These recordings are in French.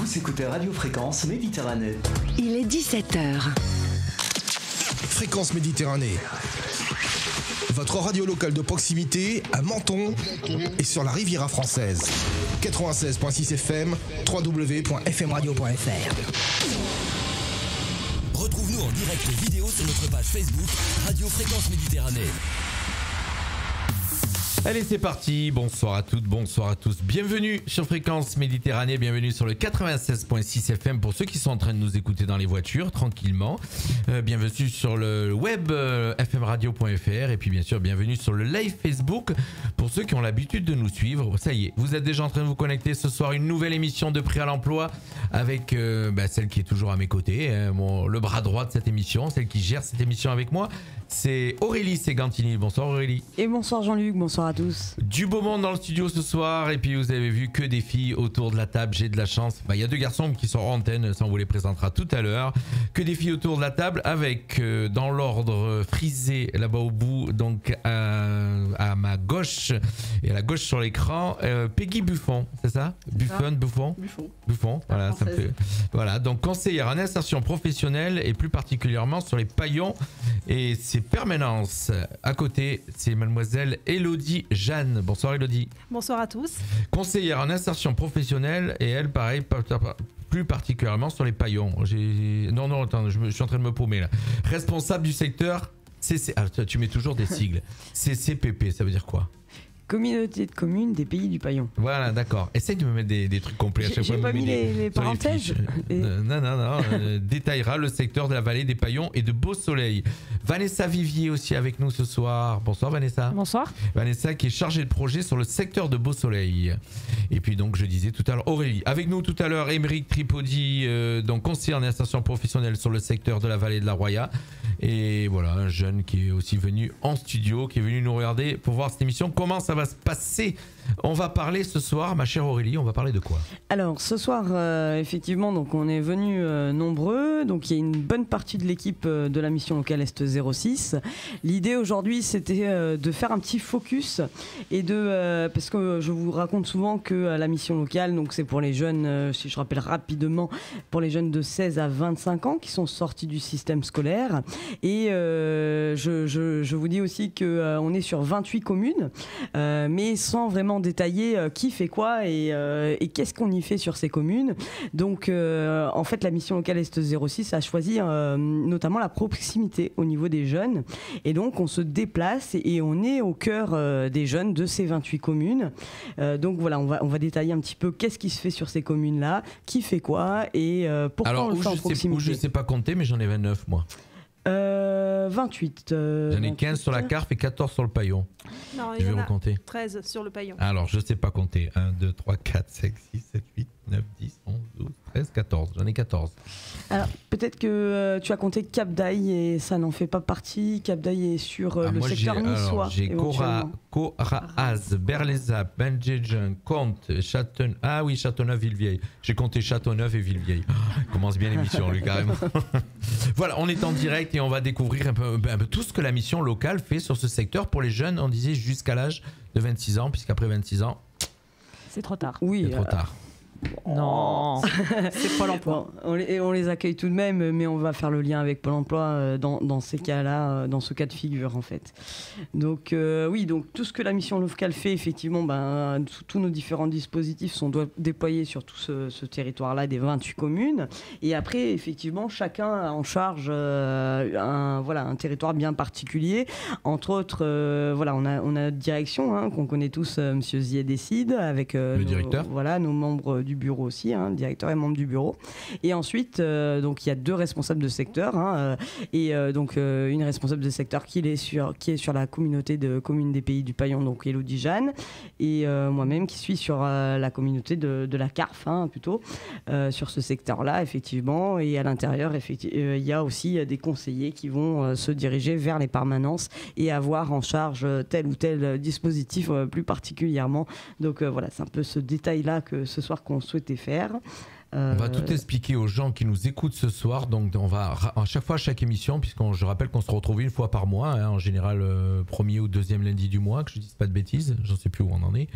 Vous écoutez Radio Fréquence Méditerranée. Il est 17h. Fréquence Méditerranée. Votre radio locale de proximité à Menton et sur la Riviera française. 96.6 FM, www.fmradio.fr. Retrouve-nous en direct vidéo sur notre page Facebook Radio Fréquence Méditerranée. Allez, c'est parti. Bonsoir à toutes, bonsoir à tous. Bienvenue sur Fréquence Méditerranée, bienvenue sur le 96.6 FM pour ceux qui sont en train de nous écouter dans les voitures, tranquillement. Bienvenue sur le web fmradio.fr et puis bien sûr, bienvenue sur le live Facebook pour ceux qui ont l'habitude de nous suivre. Ça y est, vous êtes déjà en train de vous connecter ce soir. Une nouvelle émission de Prêt à l'emploi avec celle qui est toujours à mes côtés, le bras droit de cette émission, celle qui gère cette émission avec moi. C'est Aurélie Ségantini. Bonsoir Aurélie. Et bonsoir Jean-Luc, bonsoir à tous. Du beau monde dans le studio ce soir et puis vous avez vu que des filles autour de la table, j'ai de la chance. Il y a deux garçons qui sont en antenne, ça on vous les présentera tout à l'heure. Que des filles autour de la table avec dans l'ordre frisé là-bas au bout, donc à ma gauche et à la gauche sur l'écran, Peggy Buffon, c'est ça? Buffon, voilà, ça me fait... Voilà, donc conseillère en insertion professionnelle et plus particulièrement sur les paillons et ses permanences. À côté, c'est mademoiselle Élodie Jeanne. Bonsoir Élodie. Bonsoir à tous. Conseillère en insertion professionnelle et elle, pareil, plus particulièrement sur les paillons. Non, attends, je suis en train de me paumer là. Responsable du secteur CC... Ah, tu mets toujours des sigles. CCPP, ça veut dire quoi? Communauté de communes des pays du Paillon. Voilà, d'accord. Essaye de me mettre des trucs complets à chaque fois. J'ai pas mis les parenthèses. Non. Détaillera le secteur de la vallée des Paillons et de Beau Soleil. Vanessa Vivier aussi avec nous ce soir. Bonsoir Vanessa. Bonsoir. Vanessa qui est chargée de projet sur le secteur de Beau Soleil. Et puis donc je disais tout à l'heure Aurélie. Avec nous tout à l'heure Émeric Tripodi, donc conseiller en insertion professionnelle sur le secteur de la vallée de la Roya. Et voilà, un jeune qui est aussi venu en studio, qui est venu nous regarder pour voir cette émission. Comment ça va se passer? On va parler ce soir, ma chère Aurélie, on va parler de quoi? Alors ce soir, effectivement, donc on est venus nombreux, donc il y a une bonne partie de l'équipe de la mission locale Est 06. L'idée aujourd'hui, c'était de faire un petit focus et parce que je vous raconte souvent que la mission locale, donc c'est pour les jeunes, si je rappelle rapidement, pour les jeunes de 16 à 25 ans qui sont sortis du système scolaire. Et je vous dis aussi qu'on est sur 28 communes, mais sans vraiment détailler qui fait quoi et qu'est-ce qu'on y fait sur ces communes. Donc en fait la mission locale Est 06 a choisi notamment la proximité au niveau des jeunes et donc on se déplace et on est au cœur des jeunes de ces 28 communes. Donc voilà, on va détailler un petit peu qu'est-ce qui se fait sur ces communes là, qui fait quoi et pourquoi. Alors, on le fait en proximité. Je ne sais pas compter mais j'en ai 29 moi. 28. J'en ai 15 sur la carte et 14 sur le paillon. Non, je vais recompter. 13 sur le paillon. Alors, je ne sais pas compter. 1, 2, 3, 4, 5, 6, 7, 8, 9, 10, 11, 12, 13, 14. J'en ai 14. Alors, peut-être que tu as compté Cap d'Aille et ça n'en fait pas partie. Cap d'Aille est sur le secteur niçois. J'ai Coraz, Berlézap, Benjejeun, Comte, Châteauneuf, Villevieille. J'ai compté Châteauneuf et Villevieille. Commence bien l'émission, lui, carrément. Voilà, on est en direct et on va découvrir un peu tout ce que la mission locale fait sur ce secteur pour les jeunes, on disait jusqu'à l'âge de 26 ans, puisqu'après 26 ans, c'est trop tard. Oui, c'est trop tard. Non, c'est Pôle emploi. Bon, on les accueille tout de même, mais on va faire le lien avec Pôle emploi dans ces cas-là, dans ce cas de figure en fait. Donc oui, donc tout ce que la mission locale fait, effectivement, tous nos différents dispositifs sont déployés sur tout ce territoire-là des 28 communes. Et après, effectivement, chacun a en charge un territoire bien particulier. Entre autres, on a notre direction qu'on connaît tous, Monsieur Ziet décide, avec le directeur. Nos membres du bureau aussi, directeur et membre du bureau. Et ensuite, donc il y a deux responsables de secteur, donc une responsable de secteur qui est sur la communauté de communes des pays du Paillon, donc Élodie Jeanne, et moi-même qui suis sur la communauté de la CARF, plutôt, sur ce secteur-là, effectivement. Et à l'intérieur, il y a aussi des conseillers qui vont se diriger vers les permanences et avoir en charge tel ou tel dispositif plus particulièrement. Donc voilà, c'est un peu ce détail-là que ce soir qu'on souhaitait faire. On va tout expliquer aux gens qui nous écoutent ce soir. Donc, on va à chaque fois, à chaque émission, je rappelle qu'on se retrouve une fois par mois, en général premier ou deuxième lundi du mois, que je ne dise pas de bêtises, j'en sais plus où on en est.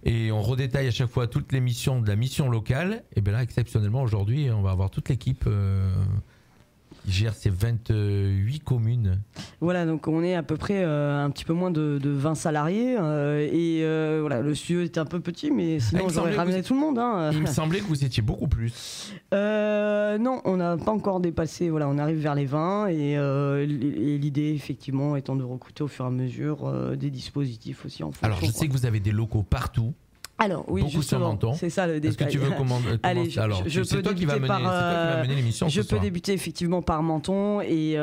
Et on redétaille à chaque fois toute l'émission de la mission locale. Et bien là, exceptionnellement, aujourd'hui, on va avoir toute l'équipe qui gère ces 28 communes. Voilà, donc on est à peu près un petit peu moins de 20 salariés. Voilà, le studio était un peu petit, mais sinon j'aurais ramené tout le monde. Il me semblait que vous étiez beaucoup plus. Non, on n'a pas encore dépassé. Voilà, on arrive vers les 20 et l'idée, effectivement, étant de recruter au fur et à mesure des dispositifs aussi en fonction. Alors, je sais que vous avez des locaux partout. Alors oui, beaucoup sur Menton. C'est ça le détail. Est-ce que tu veux commencer? Allez, alors, c'est toi qui vas mener l'émission. Je peux débuter effectivement par Menton et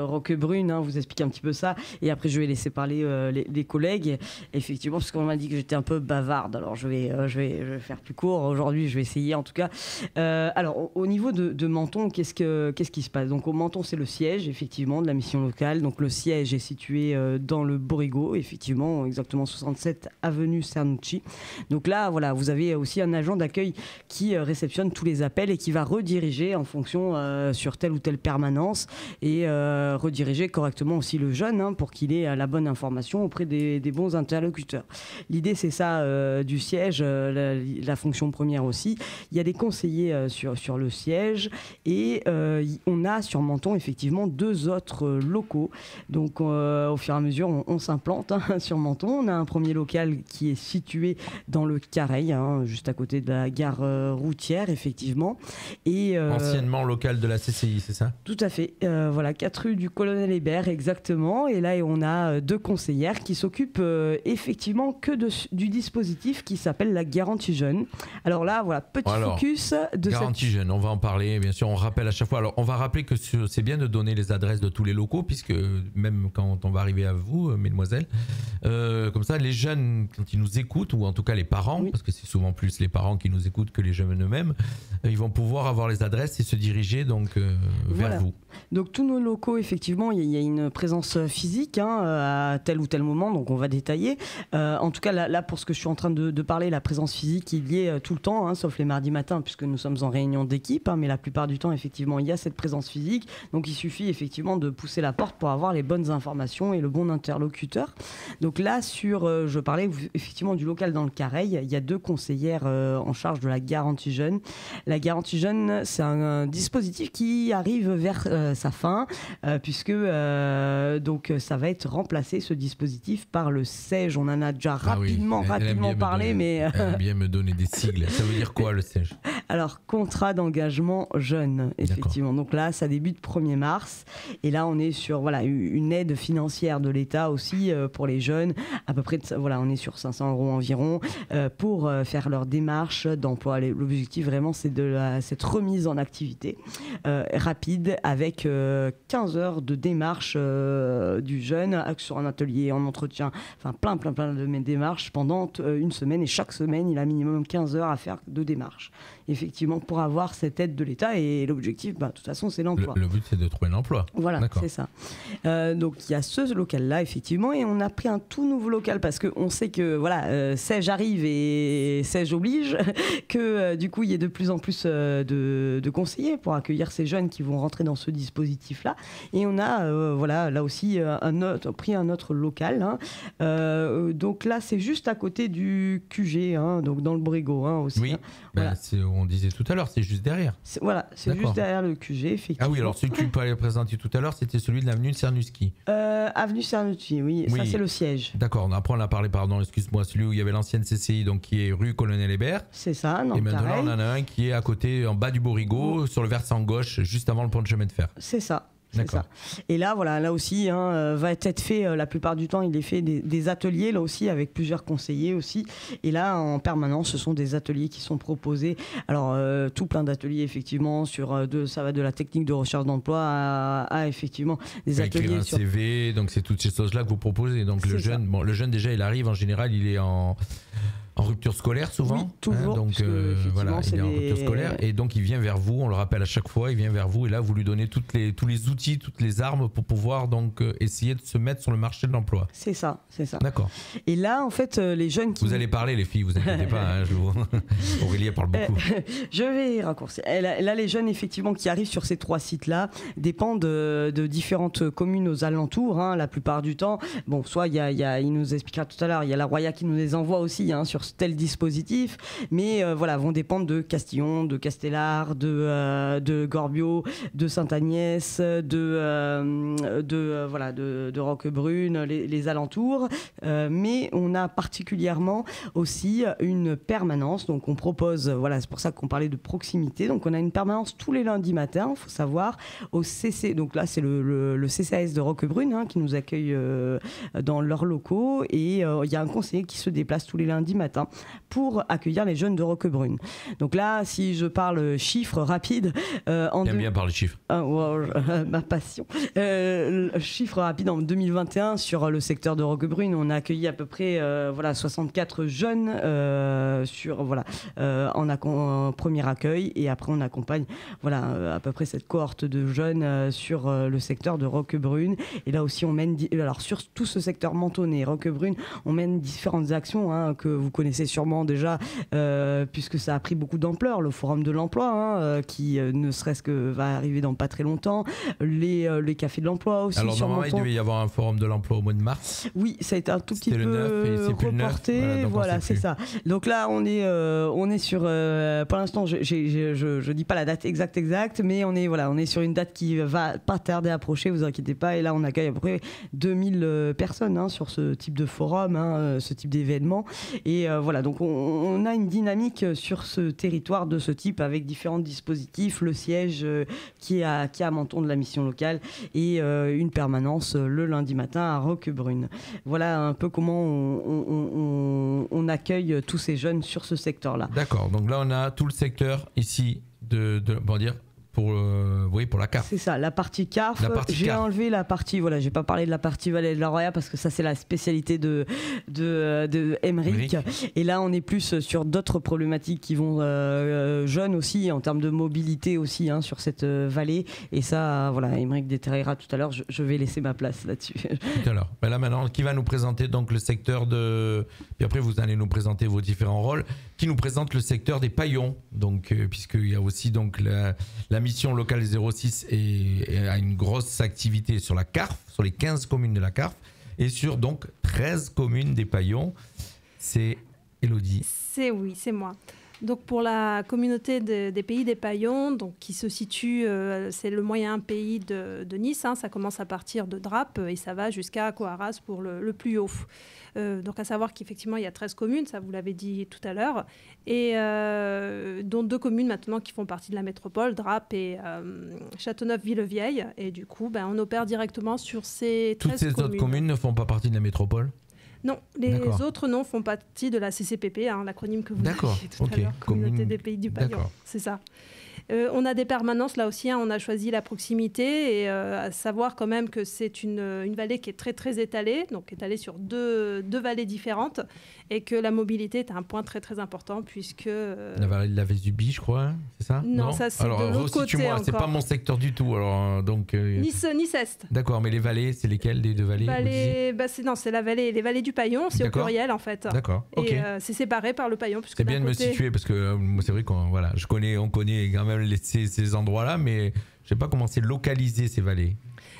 Roquebrune, vous expliquer un petit peu ça. Et après, je vais laisser parler les collègues. Effectivement, parce qu'on m'a dit que j'étais un peu bavarde. Alors, je vais faire plus court. Aujourd'hui, je vais essayer en tout cas. Alors, au niveau de Menton, qu'est-ce qui se passe? Donc, au Menton, c'est le siège effectivement de la mission locale. Donc, le siège est situé dans le Borigo, effectivement, exactement 67 avenue Cernucci. Donc là, voilà, vous avez aussi un agent d'accueil qui réceptionne tous les appels et qui va rediriger en fonction sur telle ou telle permanence et rediriger correctement aussi le jeune pour qu'il ait la bonne information auprès des bons interlocuteurs. L'idée, c'est ça du siège, la fonction première aussi. Il y a des conseillers sur le siège et on a sur Menton effectivement 2 autres locaux. Donc au fur et à mesure, on s'implante sur Menton. On a un premier local qui est situé dans le Careil, juste à côté de la gare routière, effectivement. Et, anciennement local de la CCI, c'est ça? Tout à fait. Voilà, 4 rue du Colonel Hébert, exactement. Et là, on a 2 conseillères qui s'occupent effectivement que du dispositif qui s'appelle la garantie jeune. Alors là, voilà, focus de garantie jeune, on va en parler, bien sûr. On rappelle à chaque fois. Alors, on va rappeler que c'est bien de donner les adresses de tous les locaux, puisque même quand on va arriver à vous, mesdemoiselles, comme ça, les jeunes, quand ils nous écoutent, ou en tout cas les parents, parce que c'est souvent plus les parents qui nous écoutent que les jeunes eux-mêmes, ils vont pouvoir avoir les adresses et se diriger donc vers vous. Donc tous nos locaux, effectivement, il y a une présence physique à tel ou tel moment, donc on va détailler. En tout cas, là, pour ce que je suis en train de parler, la présence physique, il y est tout le temps, sauf les mardis matins, puisque nous sommes en réunion d'équipe, mais la plupart du temps, effectivement, il y a cette présence physique. Donc il suffit effectivement de pousser la porte pour avoir les bonnes informations et le bon interlocuteur. Donc là, je parlais effectivement du local dans le Careil, il y a 2 conseillères en charge de la garantie jeune. La garantie jeune, c'est un dispositif qui arrive vers sa fin, puisque donc ça va être remplacé, ce dispositif, par le SEJ. On en a déjà rapidement parlé, mais elle aime bien me donner des sigles. Ça veut dire quoi, le SEJ? Alors, contrat d'engagement jeune, effectivement. Donc là, ça débute 1er mars. Et là, on est sur une aide financière de l'État aussi pour les jeunes. À peu près, on est sur 500 € environ pour faire leur démarche d'emploi. L'objectif, vraiment, c'est cette remise en activité rapide avec 15 heures de démarche du jeune sur un atelier, en entretien, enfin plein de démarches pendant une semaine. Et chaque semaine, il a minimum 15 heures à faire de démarches. Effectivement, pour avoir cette aide de l'État. Et l'objectif, de toute façon, c'est l'emploi. Le but, c'est de trouver l'emploi. Voilà, c'est ça. Donc, il y a ce local-là, effectivement, et on a pris un tout nouveau local parce qu'on sait que, SEJ arrive et SEJ oblige, que du coup, il y ait de plus en plus de conseillers pour accueillir ces jeunes qui vont rentrer dans ce dispositif-là. Et on a, là aussi, pris un autre local. Donc là, c'est juste à côté du QG, donc dans le Borigo aussi. Oui, on disait tout à l'heure, c'est juste derrière. C'est juste derrière le QG, effectivement. Ah oui, alors celui que tu parlais présenter tout à l'heure, c'était celui de l'avenue de Cernucci. Avenue Cernucci, oui, ça c'est le siège. D'accord, après on a parlé, excuse-moi, celui où il y avait l'ancienne CCI, donc qui est rue Colonel Hébert. C'est ça, non. Et maintenant on en a un qui est à côté, en bas du Borigo, sur le versant gauche, juste avant le pont de chemin de fer. C'est ça. C'est ça. Et là, là aussi, va être fait, la plupart du temps, il est fait des ateliers, là aussi, avec plusieurs conseillers aussi. Et là, en permanence, ce sont des ateliers qui sont proposés. Alors, tout plein d'ateliers, effectivement, ça va de la technique de recherche d'emploi à effectivement, des ateliers écrire un CV, donc c'est toutes ces choses-là que vous proposez. Donc le jeune, déjà, il arrive, en général, il est en... en rupture scolaire souvent. Oui, toujours. Donc voilà, il est en rupture scolaire et donc il vient vers vous. On le rappelle à chaque fois, il vient vers vous et là vous lui donnez tous les outils, toutes les armes pour pouvoir donc essayer de se mettre sur le marché de l'emploi. C'est ça. D'accord. Et là, en fait, les jeunes qui... Vous allez parler, les filles, vous inquiétez pas. Aurélie parle beaucoup. Je vais raccourcir. Là, les jeunes, effectivement, qui arrivent sur ces 3 sites-là dépendent de différentes communes aux alentours, la plupart du temps. Bon, soit il nous expliquera tout à l'heure, il y a la Roya qui nous les envoie aussi sur tel dispositif, mais vont dépendre de Castillon, de Castellar, de Gorbio, de Sainte-Agnès, de Roquebrune, les alentours. Mais on a particulièrement aussi une permanence. Donc on propose, c'est pour ça qu'on parlait de proximité. Donc on a une permanence tous les lundis matins, il faut savoir, au CC. Donc là c'est le CCAS de Roquebrune qui nous accueille dans leurs locaux et il y a un conseiller qui se déplace tous les lundis matins pour accueillir les jeunes de Roquebrune. Donc là, si je parle chiffres rapides... J'aime bien parler chiffres. Ma passion. Chiffres rapides, en 2021, sur le secteur de Roquebrune, on a accueilli à peu près 64 jeunes en premier accueil et après on accompagne à peu près cette cohorte de jeunes sur le secteur de Roquebrune. Et là aussi, on mène... Alors sur tout ce secteur mentonné, Roquebrune, on mène différentes actions que vous connaissez sûrement déjà, puisque ça a pris beaucoup d'ampleur. Le forum de l'emploi, qui ne serait-ce que va arriver dans pas très longtemps. Les cafés de l'emploi aussi. Alors sur normalement, il devait y avoir un forum de l'emploi au mois de mars. Oui, ça a été un tout petit peu reporté. Voilà, c'est ça. Donc là, on est sur... pour l'instant, je dis pas la date exacte, mais on est sur une date qui va pas tarder à approcher, vous inquiétez pas. Et là, on accueille à peu près 2000 personnes sur ce type de forum, ce type d'événement. Et donc on a une dynamique sur ce territoire de ce type avec différents dispositifs, le siège qui est à Menton de la mission locale et une permanence le lundi matin à Roquebrune. Voilà un peu comment on accueille tous ces jeunes sur ce secteur-là. D'accord, donc là on a tout le secteur ici pour la CARF. C'est ça, la partie CARF. J'ai enlevé la partie, j'ai pas parlé de la partie Vallée de la Roya parce que ça c'est la spécialité de Emeric. Et là on est plus sur d'autres problématiques qui vont jeunes aussi, en termes de mobilité aussi sur cette vallée. Et ça, Emeric détaillera tout à l'heure, je vais laisser ma place là-dessus. Tout à l'heure. Ben là maintenant, qui va nous présenter donc le secteur de... Puis après vous allez nous présenter vos différents rôles. Qui nous présente le secteur des paillons, donc puisqu'il y a aussi donc la mission locale 06 et a une grosse activité sur la CARF, sur les 15 communes de la CARF et sur donc 13 communes des paillons. C'est Elodie. C'est moi. Donc pour la communauté des pays des paillons, donc qui se situe, c'est le moyen pays de Nice, ça commence à partir de Drape et ça va jusqu'à Coarras pour le plus haut. Donc à savoir qu'effectivement il y a 13 communes, ça vous l'avez dit tout à l'heure, et dont 2 communes maintenant qui font partie de la métropole, Drape et Châteauneuf-Villevieille, et du coup on opère directement sur ces 13 communes. Toutes ces autres communes ne font pas partie de la métropole ? Non, les autres noms font partie de la CCPP, l'acronyme que vous avez tout à l'heure, Communauté des Pays du Paillon, c'est ça. On a des permanences là aussi, on a choisi la proximité et à savoir quand même que c'est une vallée qui est très très étalée, donc étalée sur deux vallées différentes et que la mobilité est un point très très important puisque... La vallée de la Vésubie, je crois, c'est ça ? Non, ça c'est de l'autre côté encore. C'est pas mon secteur du tout, alors donc... Nice-Est. D'accord, mais les vallées, c'est lesquelles des 2 vallées c'est la vallée, les vallées du Paillon, c'est au pluriel en fait. D'accord, ok. Et c'est séparé par le Paillon. C'est bien de me situer parce que c'est vrai qu'on on connaît quand même ces endroits-là, mais je sais pas comment c'est localisé ces vallées.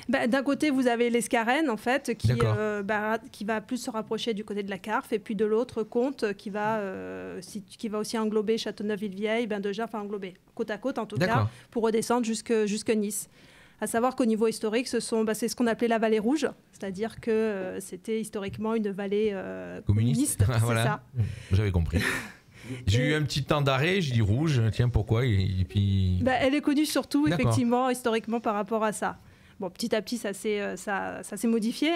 D'un côté, vous avez l'Escarène, en fait, qui va plus se rapprocher du côté de la CARF, et puis de l'autre, Comte, qui va aussi englober Châteauneuf-Villevieille, englober côte à côte, en tout cas, pour redescendre jusque Nice. À savoir qu'au niveau historique, c'est ce qu'on appelait la vallée rouge, c'est-à-dire que c'était historiquement une vallée communiste. Voilà. C'est ça. J'avais compris. J'ai eu un petit temps d'arrêt, j'ai dit rouge, tiens pourquoi et puis... Elle est connue surtout effectivement historiquement par rapport à ça. Bon, petit à petit ça s'est modifié,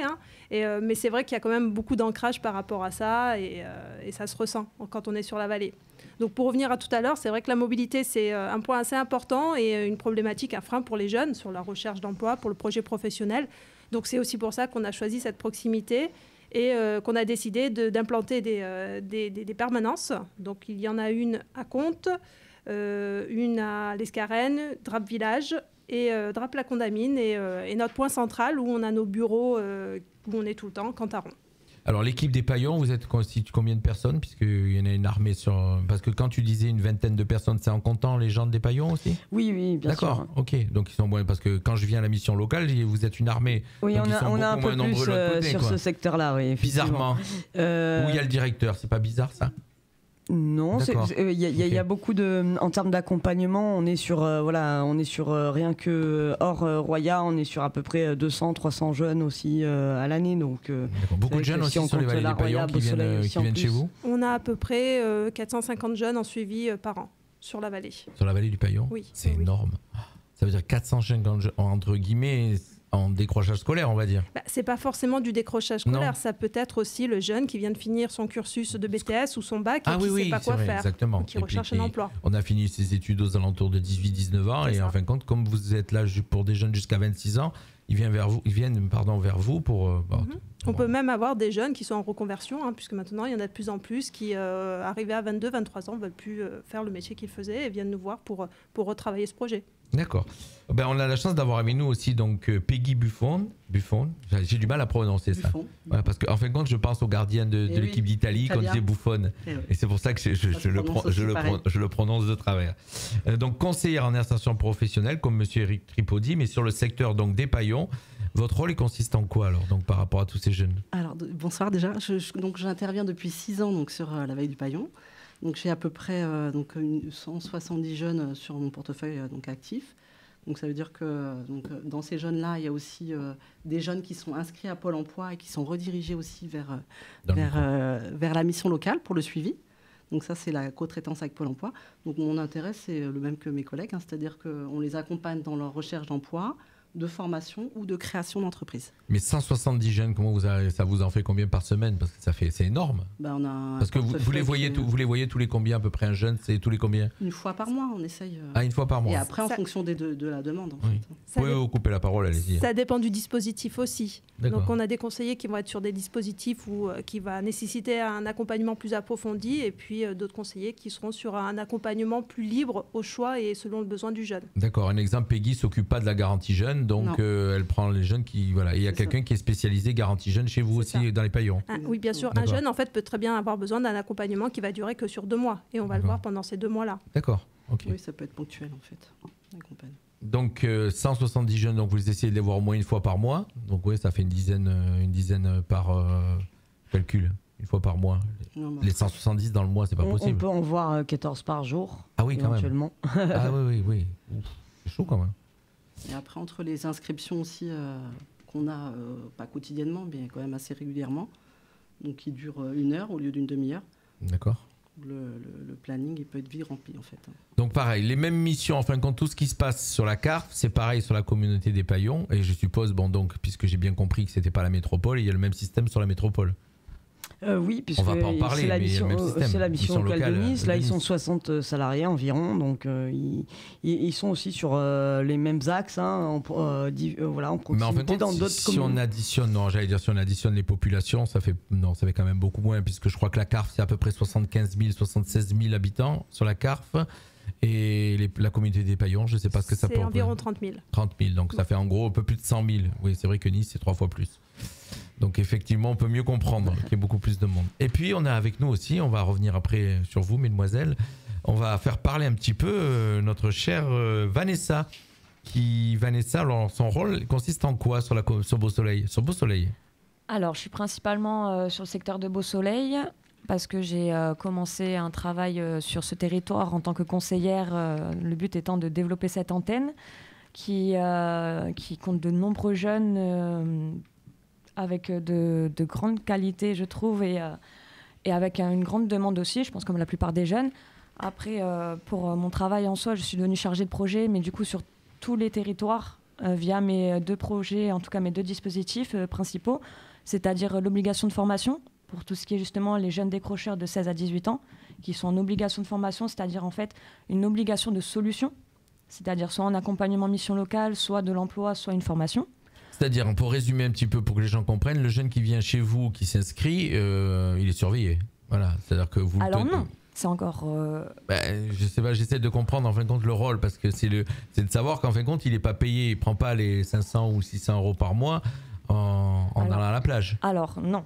mais c'est vrai qu'il y a quand même beaucoup d'ancrage par rapport à ça et ça se ressent quand on est sur la vallée. Donc pour revenir à tout à l'heure, c'est vrai que la mobilité c'est un point assez important et une problématique, un frein pour les jeunes sur la recherche d'emploi, pour le projet professionnel. Donc c'est aussi pour ça qu'on a choisi cette proximité. et qu'on a décidé d'implanter des permanences. Donc il y en a une à Comtes, une à l'Escarène, Drape Village et Drape la Condamine et notre point central où on a nos bureaux où on est tout le temps, Cantaron. Alors l'équipe des Paillons, vous êtes constitué combien de personnes, puisqu'il y en a une armée sur... Parce que quand tu disais une vingtaine de personnes, c'est en comptant les gens des Paillons aussi? Oui, bien sûr. D'accord, ok. Donc ils sont bons, parce que quand je viens à la mission locale, vous êtes une armée. Oui, donc on a un peu plus côté, sur ce secteur-là, oui. Bizarrement. Où il y a le directeur, c'est pas bizarre ça? Non, il y a beaucoup de... En termes d'accompagnement, on est sur, rien que hors Roya, on est sur à peu près 200-300 jeunes aussi à l'année. Donc, beaucoup de jeunes aussi sur les vallées des Paillons qui viennent chez vous? On a à peu près 450 jeunes en suivi par an sur la vallée. Sur la vallée du Paillon? Oui. C'est énorme. Ça veut dire 450 jeunes, entre guillemets... En décrochage scolaire, on va dire. C'est pas forcément du décrochage scolaire, ça peut être aussi le jeune qui vient de finir son cursus de BTS ou son bac et qui ne sait pas quoi faire, exactement. qui recherche un emploi. On a fini ses études aux alentours de 18-19 ans et en fin de compte, comme vous êtes là pour des jeunes jusqu'à 26 ans, ils viennent vers vous pour... On peut même avoir des jeunes qui sont en reconversion, puisque maintenant il y en a de plus en plus qui, arrivés à 22-23 ans, ne veulent plus faire le métier qu'ils faisaient et viennent nous voir pour retravailler ce projet. D'accord. On a la chance d'avoir avec nous aussi donc Peggy Buffon. J'ai du mal à prononcer ça. Ouais, parce qu'en fin de compte, je pense au gardien de l'équipe d'Italie quand disait Buffon. Et c'est pour ça que je le prononce de travers. Donc conseillère en insertion professionnelle, comme monsieur Eric Tripodi, mais sur le secteur donc, des Paillons. Votre rôle, il consiste en quoi alors, donc, par rapport à tous ces jeunes? Alors, bonsoir déjà. J'interviens depuis 6 ans donc, sur la vallée du Paillon. Donc, j'ai à peu près 170 jeunes sur mon portefeuille actif. Donc, ça veut dire que dans ces jeunes-là, il y a aussi des jeunes qui sont inscrits à Pôle emploi et qui sont redirigés aussi vers la mission locale pour le suivi. Donc ça, c'est la co-traitance avec Pôle emploi. Donc mon intérêt, c'est le même que mes collègues, c'est-à-dire qu'on les accompagne dans leur recherche d'emploi, de formation ou de création d'entreprise. Mais 170 jeunes, ça vous en fait combien par semaine? Parce que c'est énorme. Parce que vous les voyez tous les combien à peu près un jeune? C'est tous les combien? Une fois par mois, on essaye. Une fois par mois. Et après, en fonction de la demande. Vous pouvez vous couper la parole, allez-y. Ça dépend du dispositif aussi. Donc on a des conseillers qui vont être sur des dispositifs qui va nécessiter un accompagnement plus approfondi et puis d'autres conseillers qui seront sur un accompagnement plus libre au choix et selon le besoin du jeune. D'accord. Un exemple, Peggy s'occupe pas de la garantie jeune. Donc elle prend les jeunes qui... Voilà. Et il y a quelqu'un qui est spécialisé garantie jeune chez vous aussi dans les Paillons. Oui, bien sûr. Un jeune, en fait, peut très bien avoir besoin d'un accompagnement qui va durer que sur 2 mois. Et on va le voir pendant ces 2 mois-là. D'accord. Okay. Oui, ça peut être ponctuel, en fait. Donc 170 jeunes, donc vous essayez de les voir au moins une fois par mois. Donc oui, ça fait une dizaine par calcul. Une fois par mois. Les 170 dans le mois, c'est pas possible. On peut en voir 14 par jour. Ah oui, quand éventuellement. Même. Ah oui. C'est chaud quand même. Et après, entre les inscriptions aussi qu'on a, pas quotidiennement, mais quand même assez régulièrement, donc qui durent 1 heure au lieu d'une demi-heure. D'accord. Le planning, il peut être vite rempli en fait. Donc pareil, les mêmes missions, en fin de compte, tout ce qui se passe sur la CARF, c'est pareil sur la communauté des Paillons. Et je suppose, puisque j'ai bien compris que c'était pas la métropole, il y a le même système sur la métropole. Oui, puisque on va pas en parler, c'est la mission locale de Nice. Là, ils sont 60 salariés environ, donc ils sont aussi sur les mêmes axes, en proximité. Mais en fait, dans d'autres si on additionne les populations, ça fait quand même beaucoup moins, puisque je crois que la CARF, c'est à peu près 75 000, 76 000 habitants sur la CARF. Et la communauté des Paillons, je ne sais pas ce que ça peut. C'est environ 30 000. 30 000, donc ça fait en gros un peu plus de 100 000. Oui, c'est vrai que Nice, c'est 3 fois plus. Donc effectivement, on peut mieux comprendre qu'il y ait beaucoup plus de monde. Et puis on a avec nous aussi, on va revenir après sur vous, mesdemoiselles, on va faire parler un petit peu notre chère Vanessa. Vanessa, alors son rôle consiste en quoi sur Beau Soleil? Sur Beau Soleil. Alors, je suis principalement sur le secteur de Beau Soleil parce que j'ai commencé un travail sur ce territoire en tant que conseillère, le but étant de développer cette antenne qui compte de nombreux jeunes avec de grandes qualités, je trouve, et avec une grande demande aussi, je pense comme la plupart des jeunes. Après, pour mon travail en soi, je suis devenue chargée de projet, mais du coup sur tous les territoires, via mes 2 projets, en tout cas mes 2 dispositifs principaux, c'est-à-dire l'obligation de formation, pour tout ce qui est justement les jeunes décrocheurs de 16 à 18 ans, qui sont en obligation de formation, c'est-à-dire en fait une obligation de solution, c'est-à-dire soit en accompagnement mission locale, soit de l'emploi, soit une formation. C'est-à-dire, pour résumer un petit peu, pour que les gens comprennent, le jeune qui vient chez vous, qui s'inscrit, il est surveillé. Voilà, c'est-à-dire que vous... Alors non, c'est encore... je sais pas, j'essaie de comprendre en fin de compte le rôle, parce que c'est de savoir qu'en fin de compte, il n'est pas payé, il prend pas les 500 ou 600 euros par mois en allant à la plage. Alors non.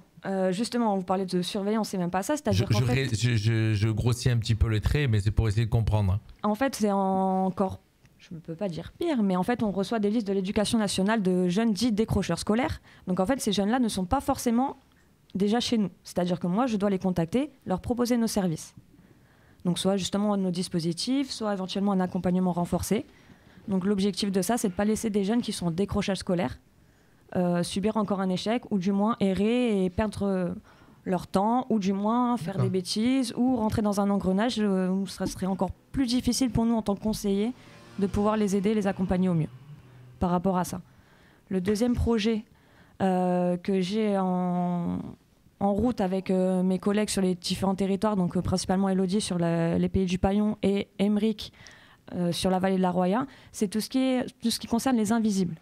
Justement, vous parlez de surveillance, c'est même pas ça. C'est-à-dire je grossis un petit peu les traits, mais c'est pour essayer de comprendre. En fait, c'est encore... Je ne peux pas dire pire, mais en fait, on reçoit des listes de l'éducation nationale de jeunes dits décrocheurs scolaires. Donc en fait, ces jeunes-là ne sont pas forcément déjà chez nous. C'est-à-dire que moi, je dois les contacter, leur proposer nos services. Donc soit justement nos dispositifs, soit éventuellement un accompagnement renforcé. Donc l'objectif de ça, c'est de ne pas laisser des jeunes qui sont en décrochage scolaire subir encore un échec, ou du moins errer et perdre leur temps, ou du moins faire des bêtises, ou rentrer dans un engrenage où ce serait encore plus difficile pour nous en tant que conseillers de pouvoir les aider, les accompagner au mieux par rapport à ça. Le deuxième projet que j'ai en route avec mes collègues sur les différents territoires, donc principalement Elodie sur les pays du Paillon et Emeric sur la vallée de la Roya, c'est tout ce qui concerne les invisibles.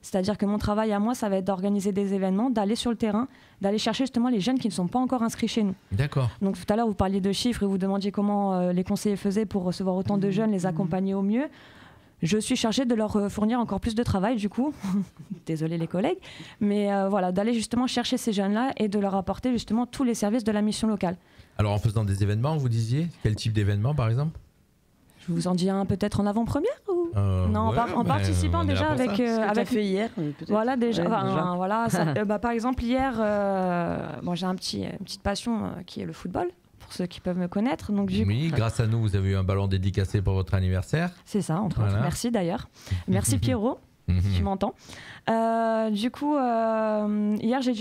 C'est-à-dire que mon travail à moi, ça va être d'organiser des événements, d'aller sur le terrain, d'aller chercher justement les jeunes qui ne sont pas encore inscrits chez nous. D'accord. Donc tout à l'heure, vous parliez de chiffres et vous demandiez comment les conseillers faisaient pour recevoir autant de jeunes, les accompagner au mieux. Je suis chargée de leur fournir encore plus de travail, du coup. Désolée les collègues. Mais voilà, d'aller justement chercher ces jeunes-là et de leur apporter justement tous les services de la mission locale. Alors en faisant des événements, vous disiez, quel type d'événement par exemple ? Je vous en dis un peut-être en avant-première ou... Non, ouais, en participant déjà avec... avec fait hier. Voilà, déjà. Ouais, déjà. Voilà, ça, par exemple, hier, j'ai une petite passion qui est le football, pour ceux qui peuvent me connaître. Donc, oui, grâce à nous, vous avez eu un ballon dédicacé pour votre anniversaire. C'est ça, entre autres. Merci d'ailleurs. Merci Pierrot, si tu m'entends. Du coup, hier, j'ai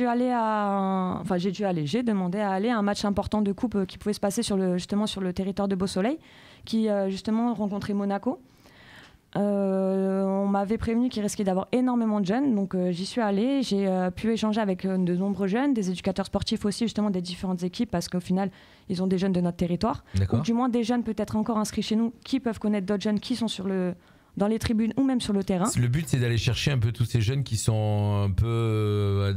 demandé à aller à un match important de coupe qui pouvait se passer sur le territoire de Beau-Soleil, qui justement rencontrait Monaco. On m'avait prévenu qu'il risquait d'avoir énormément de jeunes, donc j'y suis allée. J'ai pu échanger avec de nombreux jeunes, des éducateurs sportifs aussi, justement des différentes équipes, parce qu'au final, ils ont des jeunes de notre territoire, ou du moins des jeunes peut-être encore inscrits chez nous, qui peuvent connaître d'autres jeunes qui sont dans les tribunes ou même sur le terrain. Le but, c'est d'aller chercher un peu tous ces jeunes qui sont un peu...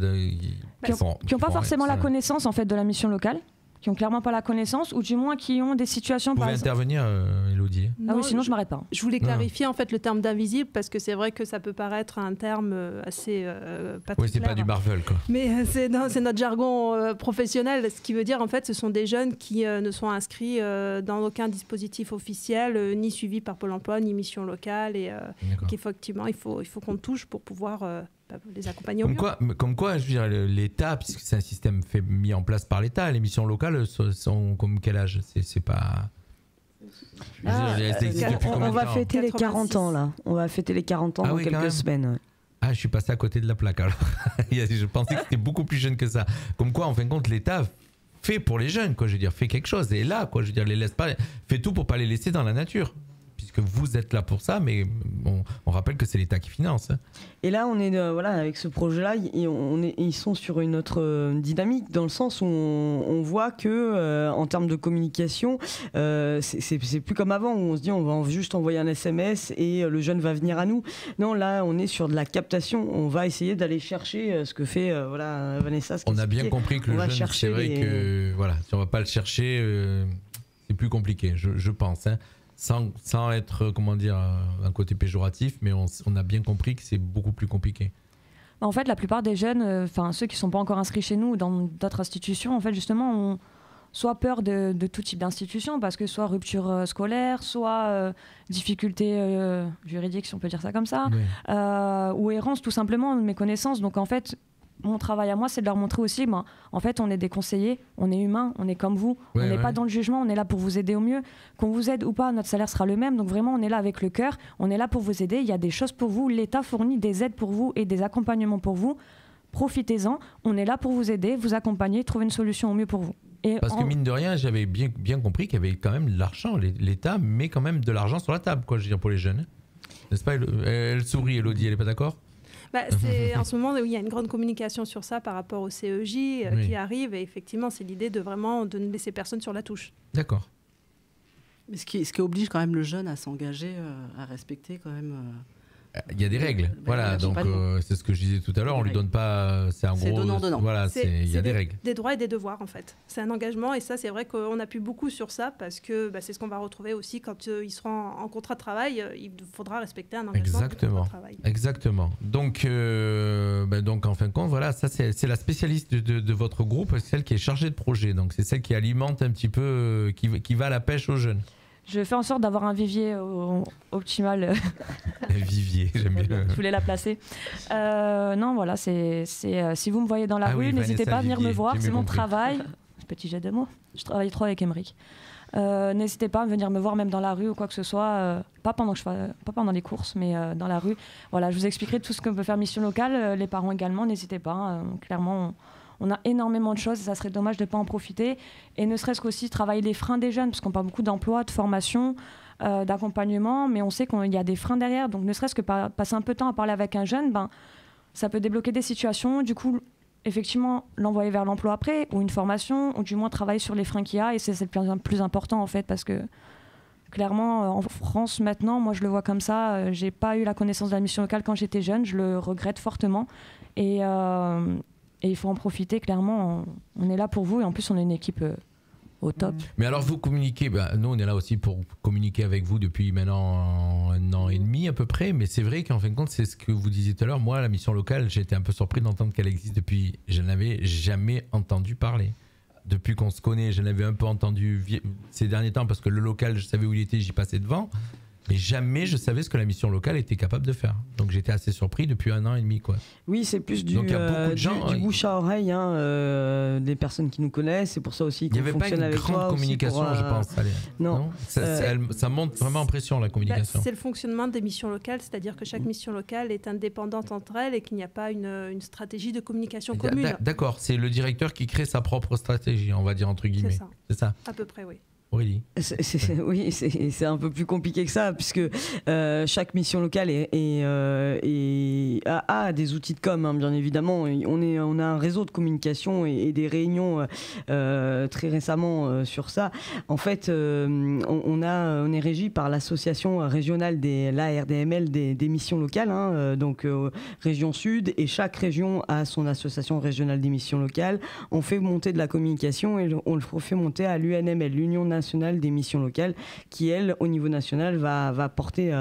qui n'ont pas forcément la connaissance en fait, de la mission locale, qui n'ont clairement pas la connaissance, ou du moins qui ont des situations... Vous pouvez intervenir, Elodie. Oui, sinon je ne m'arrête pas. Je voulais clarifier en fait le terme d'invisible, parce que c'est vrai que ça peut paraître un terme assez pas très oui, c'est clair. pas du Marvel, quoi. Mais c'est notre jargon professionnel, ce qui veut dire en fait ce sont des jeunes qui ne sont inscrits dans aucun dispositif officiel, ni suivis par Pôle emploi, ni mission locale, et qu'effectivement il faut qu'on touche pour pouvoir... les accompagner au mieux. Comme quoi, je veux dire, l'État, puisque c'est un système mis en place par l'État, les missions locales sont comme quel âge ? C'est pas... On va fêter les 40 ans là. On va fêter les 40 ans dans quelques semaines. Ouais. Ah, je suis passé à côté de la plaque alors. Je pensais que c'était beaucoup plus jeune que ça. Comme quoi, en fin de compte, l'État fait pour les jeunes, quoi. Je veux dire, fait quelque chose. Et là, quoi, je veux dire, les laisse pas, fait tout pour pas les laisser dans la nature. Puisque vous êtes là pour ça, mais on rappelle que c'est l'État qui finance. Et là, on est avec ce projet-là, ils sont sur une autre dynamique, dans le sens où on voit que en termes de communication, c'est plus comme avant où on se dit on va juste envoyer un SMS et le jeune va venir à nous. Non, là, on est sur de la captation. On va essayer d'aller chercher ce que fait Vanessa. On a bien compris que le jeune, c'est vrai que si on va pas le chercher, c'est plus compliqué, je pense. Hein. Sans être, comment dire, un côté péjoratif, mais on a bien compris que c'est beaucoup plus compliqué. En fait, la plupart des jeunes, ceux qui ne sont pas encore inscrits chez nous ou dans d'autres institutions, en fait, justement, ont soit peur de tout type d'institution, parce que soit rupture scolaire, soit difficulté juridique, si on peut dire ça comme ça, oui. Ou errance, tout simplement, de méconnaissance. Donc, en fait... Mon travail à moi, c'est de leur montrer aussi, en fait, on est des conseillers, on est humains, on est comme vous, on n'est pas dans le jugement, on est là pour vous aider au mieux. Qu'on vous aide ou pas, notre salaire sera le même. Donc vraiment, on est là avec le cœur, on est là pour vous aider. Il y a des choses pour vous, l'État fournit des aides pour vous et des accompagnements pour vous. Profitez-en, on est là pour vous aider, vous accompagner, trouver une solution au mieux pour vous. Parce que mine de rien, j'avais bien compris qu'il y avait quand même de l'argent, l'État met quand même de l'argent sur la table, quoi, je veux dire, pour les jeunes. N'est-ce pas ? Elle sourit, Elodie, elle n'est pas d'accord ? En ce moment, il y a une grande communication sur ça par rapport au CEJ qui arrive, et effectivement, c'est l'idée de vraiment de ne laisser personne sur la touche. D'accord. Mais ce qui oblige quand même le jeune à s'engager, à respecter quand même. il y a des règles. Voilà, donc c'est ce que je disais tout à l'heure. On lui donne pas. C'est en gros. Donnant. Voilà, il y a des règles. Des droits et des devoirs en fait. C'est un engagement et ça c'est vrai qu'on appuie beaucoup sur ça parce que c'est ce qu'on va retrouver aussi quand ils seront en contrat de travail. Il faudra respecter un engagement. Exactement. De travail. Exactement. Donc en fin de compte, voilà, ça c'est la spécialiste de votre groupe, celle qui est chargée de projet. Donc c'est celle qui alimente un petit peu, qui va à la pêche aux jeunes. Je fais en sorte d'avoir un vivier optimal. Vivier, j'aime bien. Je voulais la placer. Non, voilà, si vous me voyez dans la rue, n'hésitez pas à venir me voir, c'est mon travail. Petit jet de mots. Je travaille trop avec Emeric. N'hésitez pas à venir me voir même dans la rue ou quoi que ce soit, pas pendant les courses, mais dans la rue. Voilà, je vous expliquerai tout ce que peut faire Mission Locale. Les parents également, n'hésitez pas. Clairement, on a énormément de choses, ça serait dommage de ne pas en profiter. Et ne serait-ce qu'aussi travailler les freins des jeunes, parce qu'on parle beaucoup d'emploi, de formation, d'accompagnement, mais on sait qu'il y a des freins derrière. Donc ne serait-ce que passer un peu de temps à parler avec un jeune, ça peut débloquer des situations. Du coup, effectivement, l'envoyer vers l'emploi après, ou une formation, ou du moins travailler sur les freins qu'il y a. Et c'est le plus important, en fait, parce que clairement, en France, maintenant, moi je le vois comme ça. J'ai pas eu la connaissance de la Mission Locale quand j'étais jeune, je le regrette fortement. Et il faut en profiter, clairement. On est là pour vous et en plus, on est une équipe au top. Mais alors, vous communiquez, nous, on est là aussi pour communiquer avec vous depuis maintenant 1 an et demi à peu près. Mais c'est vrai qu'en fin de compte, c'est ce que vous disiez tout à l'heure. Moi, la Mission Locale, j'ai été un peu surpris d'entendre qu'elle existe depuis. Je n'avais jamais entendu parler. Depuis qu'on se connaît, je l'avais un peu entendu ces derniers temps parce que le local, je savais où il était, j'y passais devant. Mais jamais je savais ce que la Mission Locale était capable de faire. Donc j'étais assez surpris depuis 1 an et demi, quoi. Oui, c'est plus du bouche à oreille, des personnes qui nous connaissent. C'est pour ça aussi qu'on fonctionne avec toi. Il n'y avait pas une grande communication, je pense. Non. Ça monte vraiment en pression, la communication. C'est le fonctionnement des missions locales, c'est-à-dire que chaque mission locale est indépendante entre elles et qu'il n'y a pas une stratégie de communication commune. D'accord, c'est le directeur qui crée sa propre stratégie, on va dire entre guillemets. C'est ça. À peu près, oui. Oui, c'est un peu plus compliqué que ça, puisque chaque mission locale a des outils de com, bien évidemment. On a un réseau de communication et des réunions très récemment sur ça. En fait, on est régi par l'association régionale l'ARDML des missions locales, donc région Sud, et chaque région a son association régionale des missions locales. On fait monter de la communication et on le fait monter à l'UNML, l'Union nationale des missions locales, qui elle au niveau national va porter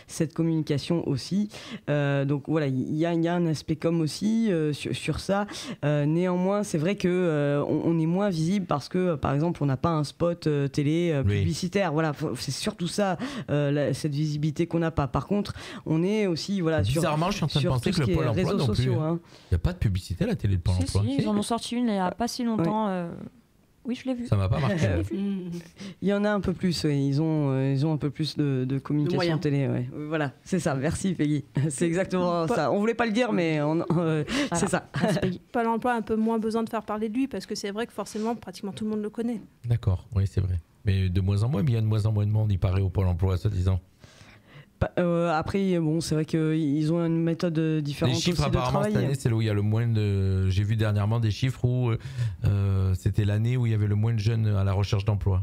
cette communication aussi. Donc voilà, il y a un aspect com aussi sur ça. Néanmoins, c'est vrai que on est moins visible parce que par exemple on n'a pas un spot télé publicitaire. Voilà, c'est surtout ça, cette visibilité qu'on n'a pas. Par contre, on est aussi bizarrement, je suis en train de penser que le Pôle emploi non plus. Il n'y a pas de publicité à la télé de Pôle emploi. Si, ils en ont sorti une il n'y a pas si longtemps. Oui, je l'ai vu. Ça m'a pas marqué. Il y en a un peu plus, ils ont un peu plus de communication télé. Ouais. Voilà, c'est ça. Merci Peggy. C'est exactement ça. On voulait pas le dire, mais c'est ça. Pôle emploi a un peu moins besoin de faire parler de lui parce que c'est vrai que forcément, pratiquement tout le monde le connaît. D'accord, oui, c'est vrai. Mais de moins en moins, il y a de moins en moins de monde, il paraît, au Pôle emploi, soi-disant. Après, c'est vrai qu'ils ont une méthode différente. Les chiffres, aussi de apparemment, travail. cette année, c'est là où il y a le moins de. J'ai vu dernièrement des chiffres où c'était l'année où il y avait le moins de jeunes à la recherche d'emploi.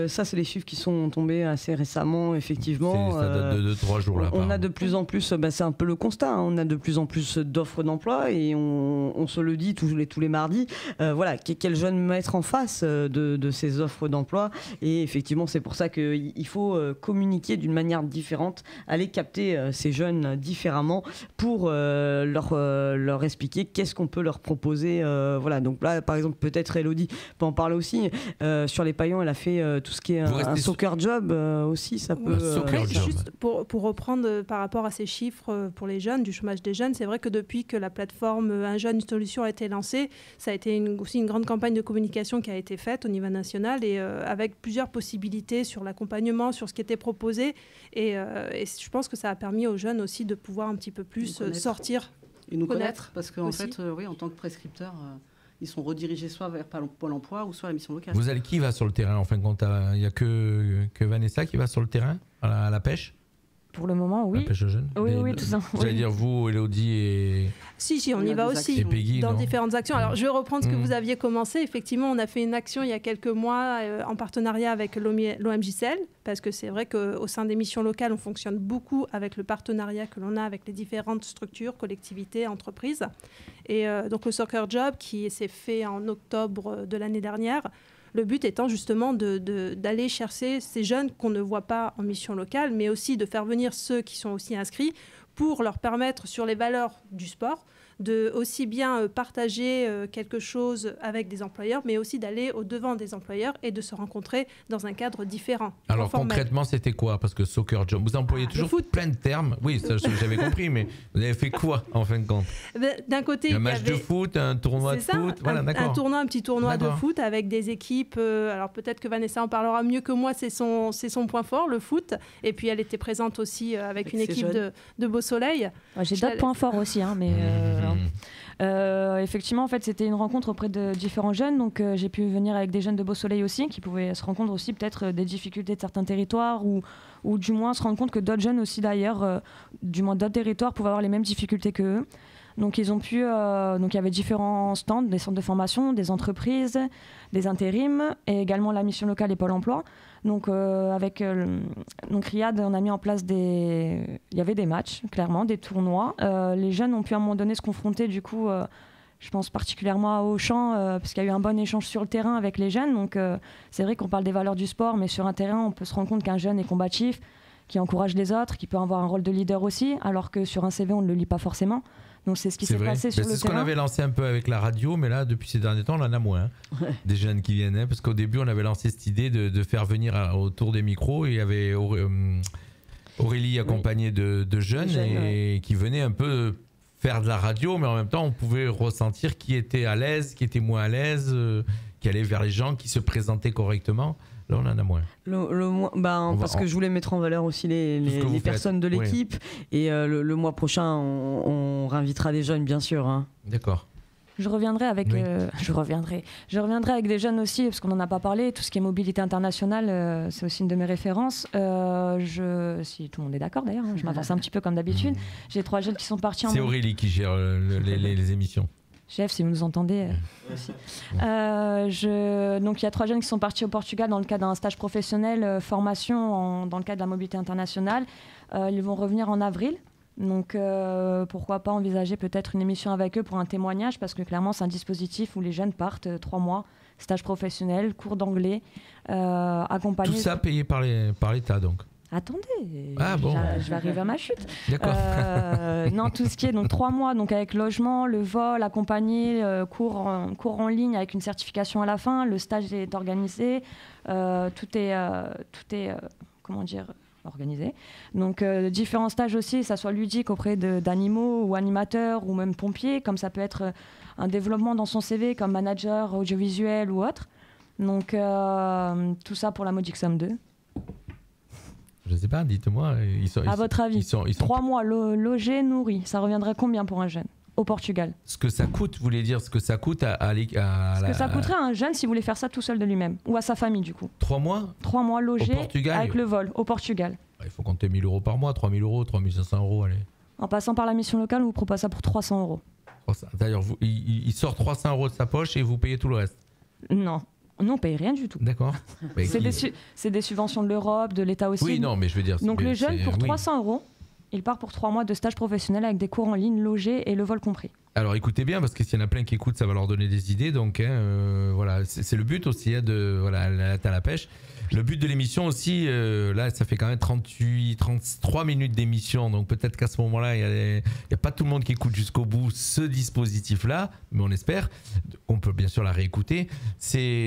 Ça, c'est les chiffres qui sont tombés assez récemment, effectivement. Ça date de 2-3 jours là. On a de plus en plus, c'est un peu le constat, on a de plus en plus d'offres d'emploi et on se le dit tous les mardis. Voilà, quels jeunes mettre en face de ces offres d'emploi. Et effectivement, c'est pour ça qu'il faut communiquer d'une manière différente, aller capter ces jeunes différemment pour leur expliquer qu'est-ce qu'on peut leur proposer. Voilà, donc là, par exemple, peut-être Elodie peut en parler aussi. Sur les paillons, elle a fait tout ce qui est un soccer job aussi, ça peut... Juste pour reprendre par rapport à ces chiffres pour les jeunes, du chômage des jeunes, c'est vrai que depuis que la plateforme Un jeune, une solution a été lancée, ça a été aussi une grande campagne de communication qui a été faite au niveau national et avec plusieurs possibilités sur l'accompagnement, sur ce qui était proposé. Et je pense que ça a permis aux jeunes aussi de pouvoir un petit peu plus sortir. Et nous connaître, parce qu'en fait, oui, en tant que prescripteur... ils sont redirigés soit vers Pôle emploi ou soit la mission locale. Vous allez qui va sur le terrain en fin de compte? Il n'y a que Vanessa qui va sur le terrain à la pêche? Pour le moment, oui. La pêche aux jeunes. Oui, tout ça. Vous allez dire vous, Elodie et... Si, on y va aussi Et Peggy, dans non différentes actions. Alors, je vais reprendre ce que vous aviez commencé. Effectivement, on a fait une action il y a quelques mois en partenariat avec l'OMJCL, parce que c'est vrai qu'au sein des missions locales, on fonctionne beaucoup avec le partenariat que l'on a avec les différentes structures, collectivités, entreprises. Et donc, le Soccer Job, qui s'est fait en octobre de l'année dernière, le but étant justement d'aller chercher ces jeunes qu'on ne voit pas en mission locale, mais aussi de faire venir ceux qui sont aussi inscrits pour leur permettre, sur les valeurs du sport, de aussi bien partager quelque chose avec des employeurs, mais aussi d'aller au-devant des employeurs et de se rencontrer dans un cadre différent. Alors concrètement, c'était quoi? Parce que Soccer Job, vous employez toujours plein de termes. Oui, ça j'avais compris, mais vous avez fait quoi en fin de compte? D'un côté, un match de foot, un tournoi de foot, voilà, d'accord. Un petit tournoi de foot avec des équipes. Alors peut-être que Vanessa en parlera mieux que moi, c'est son point fort, le foot. Et puis elle était présente aussi avec une équipe de Beau Soleil. J'ai d'autres points forts aussi, hein, mais effectivement, en fait, c'était une rencontre auprès de différents jeunes. Donc, j'ai pu venir avec des jeunes de Beau Soleil aussi, qui pouvaient se rendre compte aussi peut-être des difficultés de certains territoires ou du moins se rendre compte que d'autres jeunes aussi d'ailleurs, du moins d'autres territoires, pouvaient avoir les mêmes difficultés qu'eux. Donc, ils ont pu. Donc, il y avait différents stands, des centres de formation, des entreprises, des intérims et également la mission locale et Pôle emploi. Donc, avec Riyad, on a mis en place il y avait des matchs, clairement, des tournois. Les jeunes ont pu à un moment donné se confronter, du coup, je pense particulièrement à Auchan, parce qu'il y a eu un bon échange sur le terrain avec les jeunes. Donc, c'est vrai qu'on parle des valeurs du sport, mais sur un terrain, on peut se rendre compte qu'un jeune est combatif, qui encourage les autres, qui peut avoir un rôle de leader aussi, alors que sur un CV, on ne le lit pas forcément. Donc c'est ce qui s'est passé sur le terrain. C'est ce qu'on avait lancé un peu avec la radio, mais là, depuis ces derniers temps, on en a moins. Des jeunes qui viennent, parce qu'au début, on avait lancé cette idée de faire venir autour des micros. Et il y avait Aurélie accompagnée de jeunes et qui venaient un peu faire de la radio, mais en même temps, on pouvait ressentir qui était à l'aise, qui était moins à l'aise, qui allait vers les gens, qui se présentaient correctement. Là, on en a moins. Parce que je voulais mettre en valeur aussi les personnes de l'équipe. Et le mois prochain, on réinvitera des jeunes, bien sûr. Hein. D'accord. Je reviendrai avec des jeunes aussi, parce qu'on n'en a pas parlé. Tout ce qui est mobilité internationale, c'est aussi une de mes références. Si tout le monde est d'accord d'ailleurs, hein, je m'avance un petit peu comme d'habitude. J'ai 3 jeunes qui sont partis C'est Aurélie qui gère les émissions. Chef, si vous nous entendez aussi. Donc il y a 3 jeunes qui sont partis au Portugal dans le cadre d'un stage professionnel, formation dans le cadre de la mobilité internationale. Ils vont revenir en avril. Donc pourquoi pas envisager peut-être une émission avec eux pour un témoignage, parce que clairement c'est un dispositif où les jeunes partent 3 mois, stage professionnel, cours d'anglais, accompagnés. Tout ça payé par l'État donc. Attendez, bon. je vais arriver à ma chute. D'accord. Non, tout ce qui est donc 3 mois, donc avec logement, le vol, accompagné, cours en ligne avec une certification à la fin, le stage est organisé, tout est organisé. Donc différents stages aussi, que ça soit ludique auprès d'animaux ou animateurs ou même pompiers, comme ça peut être un développement dans son CV comme manager audiovisuel ou autre. Donc tout ça pour la modique somme 2. Je ne sais pas, dites-moi. À votre avis, 3 mois logés, nourris, ça reviendrait combien pour un jeune au Portugal? Ce que ça coûte, vous voulez dire ce que ça coûte Ce que ça coûterait à un jeune s'il voulait faire ça tout seul de lui-même, ou à sa famille du coup. 3 mois 3 mois logés avec le vol au Portugal. Il faut compter 1 000 euros par mois, 3 000 euros, 3 500 euros, allez. En passant par la mission locale, on vous propose ça pour 300 euros. D'ailleurs, il sort 300 euros de sa poche et vous payez tout le reste? Non. Non, on paye rien du tout. D'accord. C'est des subventions de l'Europe, de l'État aussi. Oui, non, mais je veux dire... Donc le jeune, pour 300 euros, il part pour 3 mois de stage professionnel avec des cours en ligne, logés et le vol compris. Alors écoutez bien, parce que s'il y en a plein qui écoutent, ça va leur donner des idées. Donc voilà, c'est le but aussi de la pêche. Le but de l'émission aussi, là ça fait quand même 33 minutes d'émission, donc peut-être qu'à ce moment-là, il n'y a pas tout le monde qui écoute jusqu'au bout ce dispositif-là, mais on espère, on peut bien sûr la réécouter.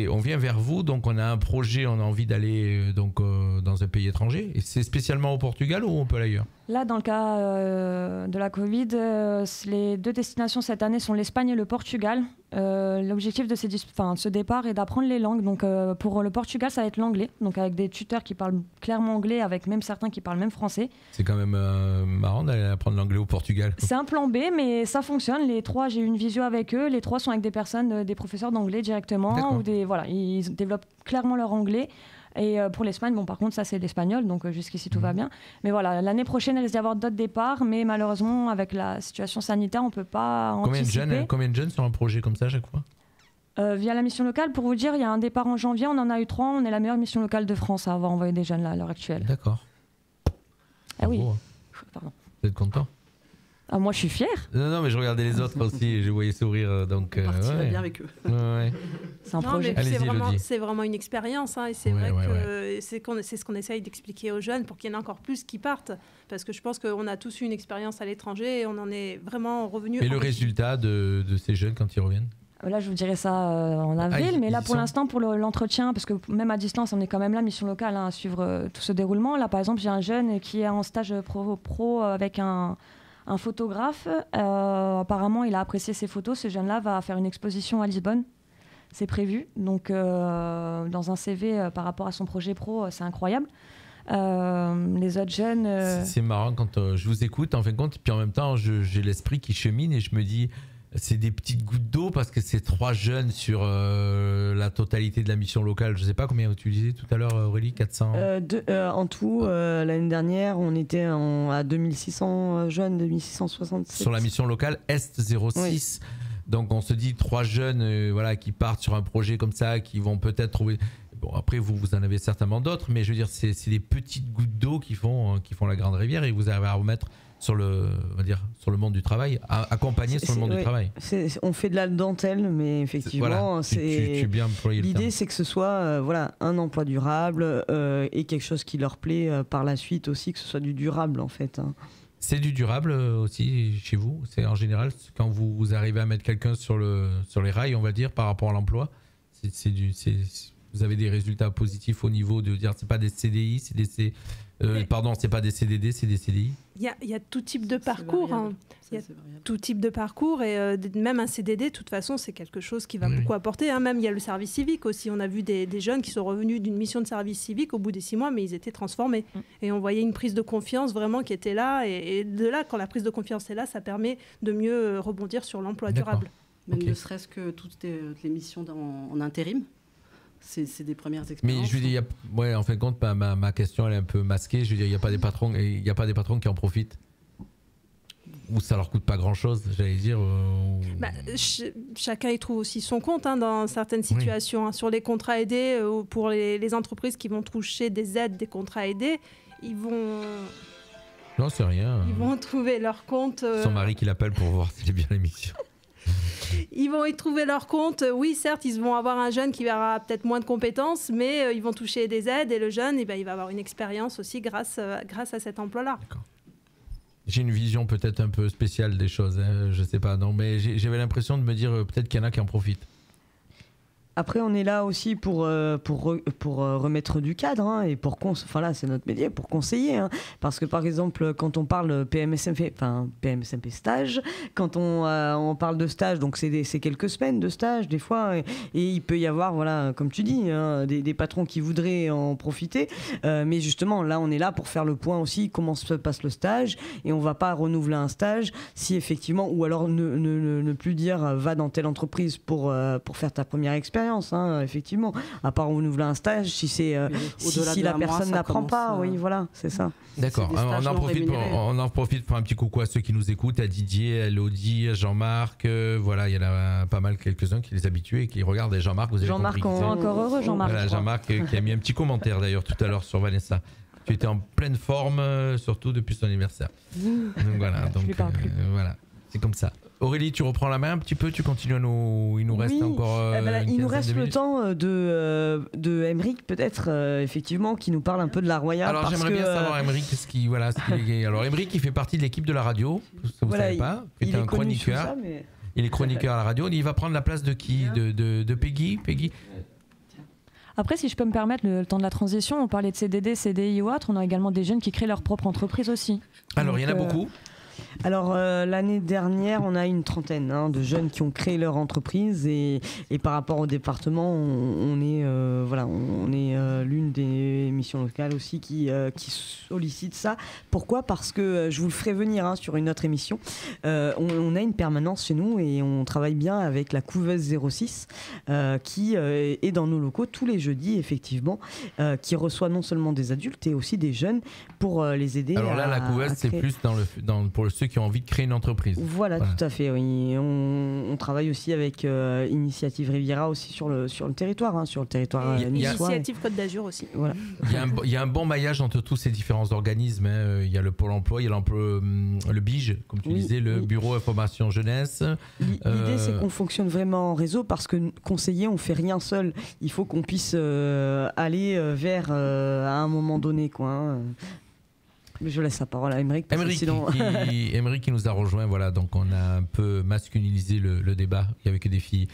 On vient vers vous, donc on a un projet, on a envie d'aller dans un pays étranger, et c'est spécialement au Portugal ou on peut aller ailleurs? Là, dans le cas de la Covid, les 2 destinations cette année sont l'Espagne et le Portugal. L'objectif de ce départ est d'apprendre les langues. Donc, pour le Portugal, ça va être l'anglais, donc avec des tuteurs qui parlent clairement anglais, avec même certains qui parlent même français. C'est quand même marrant d'aller apprendre l'anglais au Portugal. C'est un plan B, mais ça fonctionne. Les 3, j'ai eu une visio avec eux. Les 3 sont avec des professeurs d'anglais directement. Ils développent clairement leur anglais. Et pour l'Espagne, bon, par contre, ça, c'est l'espagnol, donc jusqu'ici, tout va bien. Mais voilà, l'année prochaine, il risque d'y avoir d'autres départs, mais malheureusement, avec la situation sanitaire, on ne peut pas anticiper. Combien de jeunes sur un projet comme ça à chaque fois? Via la mission locale, pour vous dire, il y a un départ en janvier, on en a eu 3, on est la meilleure mission locale de France à avoir envoyé des jeunes là, à l'heure actuelle. D'accord. Ah oui. Pardon. Vous êtes content? Ah, moi, je suis fière. Non, mais je regardais les autres aussi et je voyais sourire. Donc, on partirait bien avec eux. Ouais. C'est un projet. C'est vraiment une expérience. Hein, et c'est vrai que c'est ce qu'on essaye d'expliquer aux jeunes pour qu'il y en ait encore plus qui partent. Parce que je pense qu'on a tous eu une expérience à l'étranger et on en est vraiment revenu. Et le résultat de ces jeunes quand ils reviennent? Là, je vous dirais ça en avril, mais là, pour l'instant, pour l'entretien, parce que même à distance, on est quand même là, mission locale, à suivre tout ce déroulement. Là, par exemple, j'ai un jeune qui est en stage pro avec un photographe. Apparemment, il a apprécié ses photos. Ce jeune-là va faire une exposition à Lisbonne. C'est prévu. Donc, dans un CV par rapport à son projet pro, c'est incroyable. Les autres jeunes... C'est marrant quand je vous écoute, en fin de compte, puis en même temps, j'ai l'esprit qui chemine et je me dis... C'est des petites gouttes d'eau parce que c'est 3 jeunes sur la totalité de la mission locale. Je ne sais pas combien tu disais tout à l'heure, Aurélie, 400 en tout, l'année dernière, on était à 2600 jeunes, 2667. Sur la mission locale Est 06. Oui. Donc on se dit 3 jeunes qui partent sur un projet comme ça, qui vont peut-être trouver... Bon, après, vous en avez certainement d'autres, mais je veux dire, c'est des petites gouttes d'eau qui font la grande rivière et vous arrivez à remettre sur le monde du travail, accompagner sur le monde du travail. On fait de la dentelle, mais effectivement, l'idée, c'est que ce soit un emploi durable et quelque chose qui leur plaît par la suite aussi, que ce soit du durable en fait. Hein. C'est du durable aussi chez vous? C'est en général, quand vous arrivez à mettre quelqu'un sur les rails, on va dire, par rapport à l'emploi, vous avez des résultats positifs au niveau de dire c'est pas des CDI, c'est pas des CDD, c'est des CDI. Il y a tout type de parcours. Il y a tout type de parcours et même un CDD, de toute façon, c'est quelque chose qui va beaucoup apporter. Hein. Même il y a le service civique aussi. On a vu des jeunes qui sont revenus d'une mission de service civique au bout des 6 mois, mais ils étaient transformés. Et on voyait une prise de confiance vraiment qui était là. Et de là, quand la prise de confiance est là, ça permet de mieux rebondir sur l'emploi durable. Même ne serait-ce que toutes les missions en intérim. C'est des premières expériences. Mais je veux dire, en fin de compte, ma question elle est un peu masquée. Je veux dire, il n'y a pas des patrons qui en profitent. Ou ça leur coûte pas grand-chose, j'allais dire. Chacun y trouve aussi son compte dans certaines situations. Oui. Hein. Sur les contrats aidés, pour les entreprises qui vont toucher des aides, des contrats aidés, ils vont... Non, c'est rien. Ils vont trouver leur compte... Son mari qui l'appelle pour voir s'il est bien l'émission. Ils vont y trouver leur compte. Oui, certes, ils vont avoir un jeune qui aura peut-être moins de compétences, mais ils vont toucher des aides et le jeune, il va avoir une expérience aussi grâce à cet emploi-là. D'accord. J'ai une vision peut-être un peu spéciale des choses, hein, je sais pas, non, mais j'avais l'impression de me dire peut-être qu'il y en a qui en profitent. Après, on est là aussi pour remettre du cadre hein, et là, c'est notre métier, pour conseiller. Hein, parce que par exemple, quand on parle PMSMP stage, quand on parle de stage, donc c'est quelques semaines de stage des fois, et il peut y avoir, comme tu dis, hein, des patrons qui voudraient en profiter. Mais justement, là, on est là pour faire le point aussi, comment se passe le stage, et on va pas renouveler un stage si effectivement, ou alors ne plus dire va dans telle entreprise pour faire ta première expérience. Hein, effectivement, à part renouveler un stage, si la personne n'apprend pas, oui, voilà, c'est ça. D'accord. On en profite pour un petit coucou à ceux qui nous écoutent, à Didier, à Elodie, à Jean-Marc. Il y en a pas mal quelques-uns qui les habitués et qui regardent. Et Jean-Marc, vous avez compris. Jean-Marc, encore heureux, Jean-Marc. Voilà, Jean-Marc qui a mis un petit commentaire d'ailleurs tout à l'heure sur Vanessa. Tu étais en pleine forme, surtout depuis son anniversaire. Donc voilà. Donc voilà, c'est comme ça. Aurélie, tu reprends la main un petit peu, tu continues il nous reste encore. Il nous reste le temps de Aymeric, peut-être, effectivement, qui nous parle un peu de la Royale. Alors j'aimerais bien savoir, Aymeric, alors Aymeric, il fait partie de l'équipe de la radio, vous ne savez pas, il est un chroniqueur. Ça, mais... Il est chroniqueur à la radio, il va prendre la place de qui? De Peggy. Après, si je peux me permettre, le temps de la transition, on parlait de CDD, CDI ou autre, on a également des jeunes qui créent leur propre entreprise aussi. Alors, il y en a beaucoup. Alors l'année dernière, on a une trentaine de jeunes qui ont créé leur entreprise et par rapport au département, on est l'une des missions locales aussi qui sollicite ça. Pourquoi ? Parce que je vous le ferai venir sur une autre émission. On a une permanence chez nous et on travaille bien avec la couveuse 06 qui est dans nos locaux tous les jeudis effectivement, qui reçoit non seulement des adultes et aussi des jeunes pour les aider. Alors là, la couveuse, c'est plus pour ceux qui ont envie de créer une entreprise. Voilà. Tout à fait. Oui. On travaille aussi avec Initiative Riviera aussi sur le territoire, sur le territoire niçois. Initiative Côte d'Azur aussi. Voilà. Il y a un bon maillage entre tous ces différents organismes. Il y a le Pôle emploi, il y a le BIGE, comme tu disais, le Bureau Information Jeunesse. L'idée, c'est qu'on fonctionne vraiment en réseau parce que conseiller, on fait rien seul. Il faut qu'on puisse aller vers à un moment donné, quoi. Je laisse la parole à Émeric. Émeric qui nous a rejoint, voilà, donc on a un peu masculinisé le débat. Il y avait que des filles.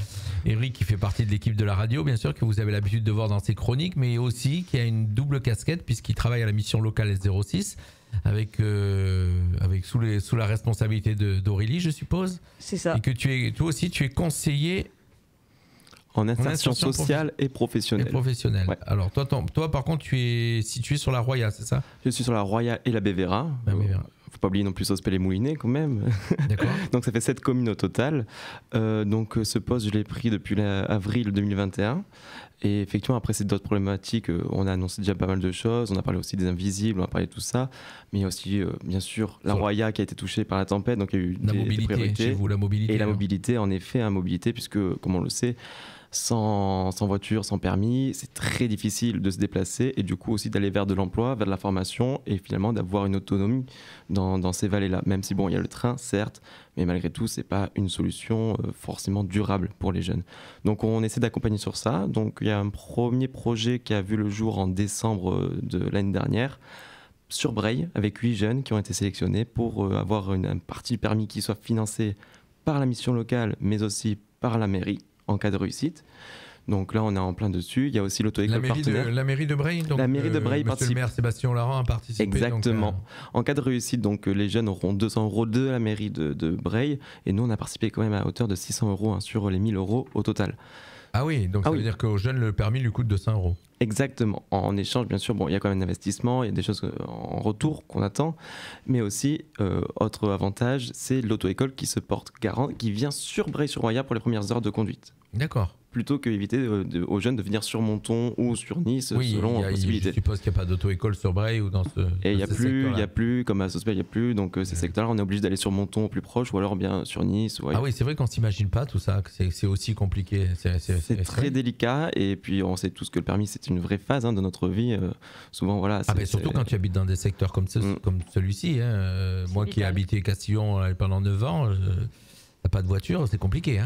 Émeric qui fait partie de l'équipe de la radio, bien sûr, que vous avez l'habitude de voir dans ses chroniques, mais aussi qui a une double casquette puisqu'il travaille à la mission locale S06 avec sous la responsabilité d'Aurélie, je suppose. C'est ça. Et que toi aussi, tu es conseiller en insertion sociale et professionnelle. Ouais. Alors toi par contre, tu es situé sur la Roya, c'est ça ? Je suis sur la Roya et la Bévéra. Faut pas oublier non plus Sospel et Moulinet quand même. D'accord. Donc ça fait 7 communes au total. Donc ce poste, je l'ai pris depuis avril 2021. Et effectivement, après, c'est d'autres problématiques. On a annoncé déjà pas mal de choses. On a parlé aussi des invisibles, on a parlé de tout ça. Mais il y a aussi, bien sûr, la Roya qui a été touchée par la tempête. Donc il y a eu des priorités. Chez vous, la mobilité. Et la mobilité, en effet, mobilité, puisque, comme on le sait, sans voiture, sans permis, c'est très difficile de se déplacer et du coup aussi d'aller vers de l'emploi, vers de la formation et finalement d'avoir une autonomie dans ces vallées-là. Même si, bon, il y a le train, certes, mais malgré tout, c'est pas une solution forcément durable pour les jeunes. Donc on essaie d'accompagner sur ça. Donc il y a un premier projet qui a vu le jour en décembre de l'année dernière sur Breil, avec 8 jeunes qui ont été sélectionnés pour avoir une partie permis qui soit financée par la mission locale, mais aussi par la mairie en cas de réussite. Donc là, on est en plein dessus. Il y a aussi l'auto-école partenaire. La mairie de Breil, donc la mairie de Breil Monsieur le maire Sébastien Laurent a participé. Exactement. Donc, en cas de réussite, donc les jeunes auront 200 € de la mairie de Breil. Et nous, on a participé quand même à hauteur de 600 € sur les 1000 € au total. Ah oui, donc ça veut dire qu'aux jeunes, le permis lui coûte 200 €. Exactement. En échange, bien sûr, bon, il y a quand même un investissement, il y a des choses en retour qu'on attend. Mais aussi, autre avantage, c'est l'auto-école qui se porte garant, qui vient sur Breil-sur-Roya pour les premières heures de conduite. D'accord. Plutôt qu'éviter aux jeunes de venir sur Monton ou sur Nice, selon la possibilité. Je suppose qu'il n'y a pas d'auto-école sur Breil ou dans ce Et il n'y a plus, comme à Sospel, il n'y a plus. Donc ces secteurs-là, on est obligé d'aller sur Monton au plus proche ou alors bien sur Nice. Ah oui, c'est vrai qu'on ne s'imagine pas tout ça, que c'est aussi compliqué. C'est très délicat et puis on sait tous que le permis, c'est une vraie phase de notre vie. Souvent, voilà. Surtout quand tu habites dans des secteurs comme celui-ci. Moi qui ai habité Castillon pendant 9 ans... T'as pas de voiture, c'est compliqué.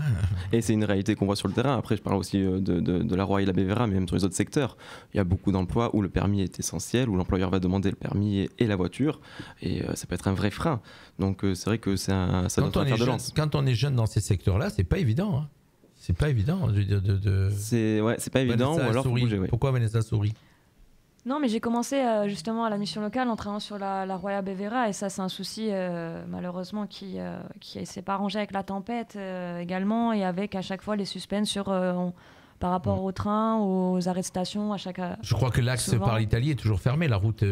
Et c'est une réalité qu'on voit sur le terrain. Après, je parle aussi de la Roya et la Bévéra, mais même sur les autres secteurs. Il y a beaucoup d'emplois où le permis est essentiel, où l'employeur va demander le permis et la voiture. Et ça peut être un vrai frein. Donc c'est vrai que ça doit faire de lance. Quand on est jeune dans ces secteurs-là, c'est pas évident. C'est pas évident. C'est pas évident. Vanessa ou alors sourit. Pourquoi Vanessa sourit ? Non, mais j'ai commencé justement à la mission locale en travaillant sur la Roya Bévéra et ça, c'est un souci malheureusement qui s'est pas arrangé avec la tempête également et avec à chaque fois les suspens sur par rapport au train, aux arrestations à chaque. Je crois que l'axe par l'Italie est toujours fermé, la route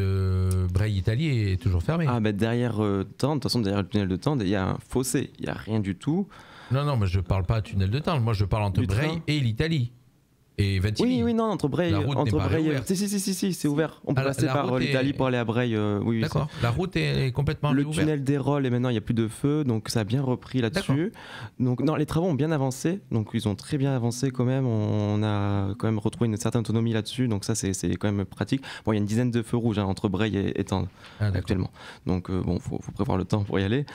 Breil-Italie est toujours fermée. Derrière Tende, de toute façon derrière le tunnel de Tende, il y a un fossé, il y a rien du tout. Non, mais je parle pas tunnel de Tende, moi je parle entre Breil et l'Italie. Et Ventimille. Oui, non, entre Breil. La route n'est pas réouverte. Si, c'est ouvert. On peut passer par l'Italie pour aller à Breil. Oui, d'accord. La route est complètement le réouverte. tunnel des Rolles et maintenant il n'y a plus de feu, donc ça a bien repris là-dessus. Donc non, les travaux ont bien avancé, donc ils ont très bien avancé quand même. On a quand même retrouvé une certaine autonomie là-dessus, donc ça c'est quand même pratique. Bon, il y a une dizaine de feux rouges entre Breil et Tende actuellement. Donc faut prévoir le temps pour y aller.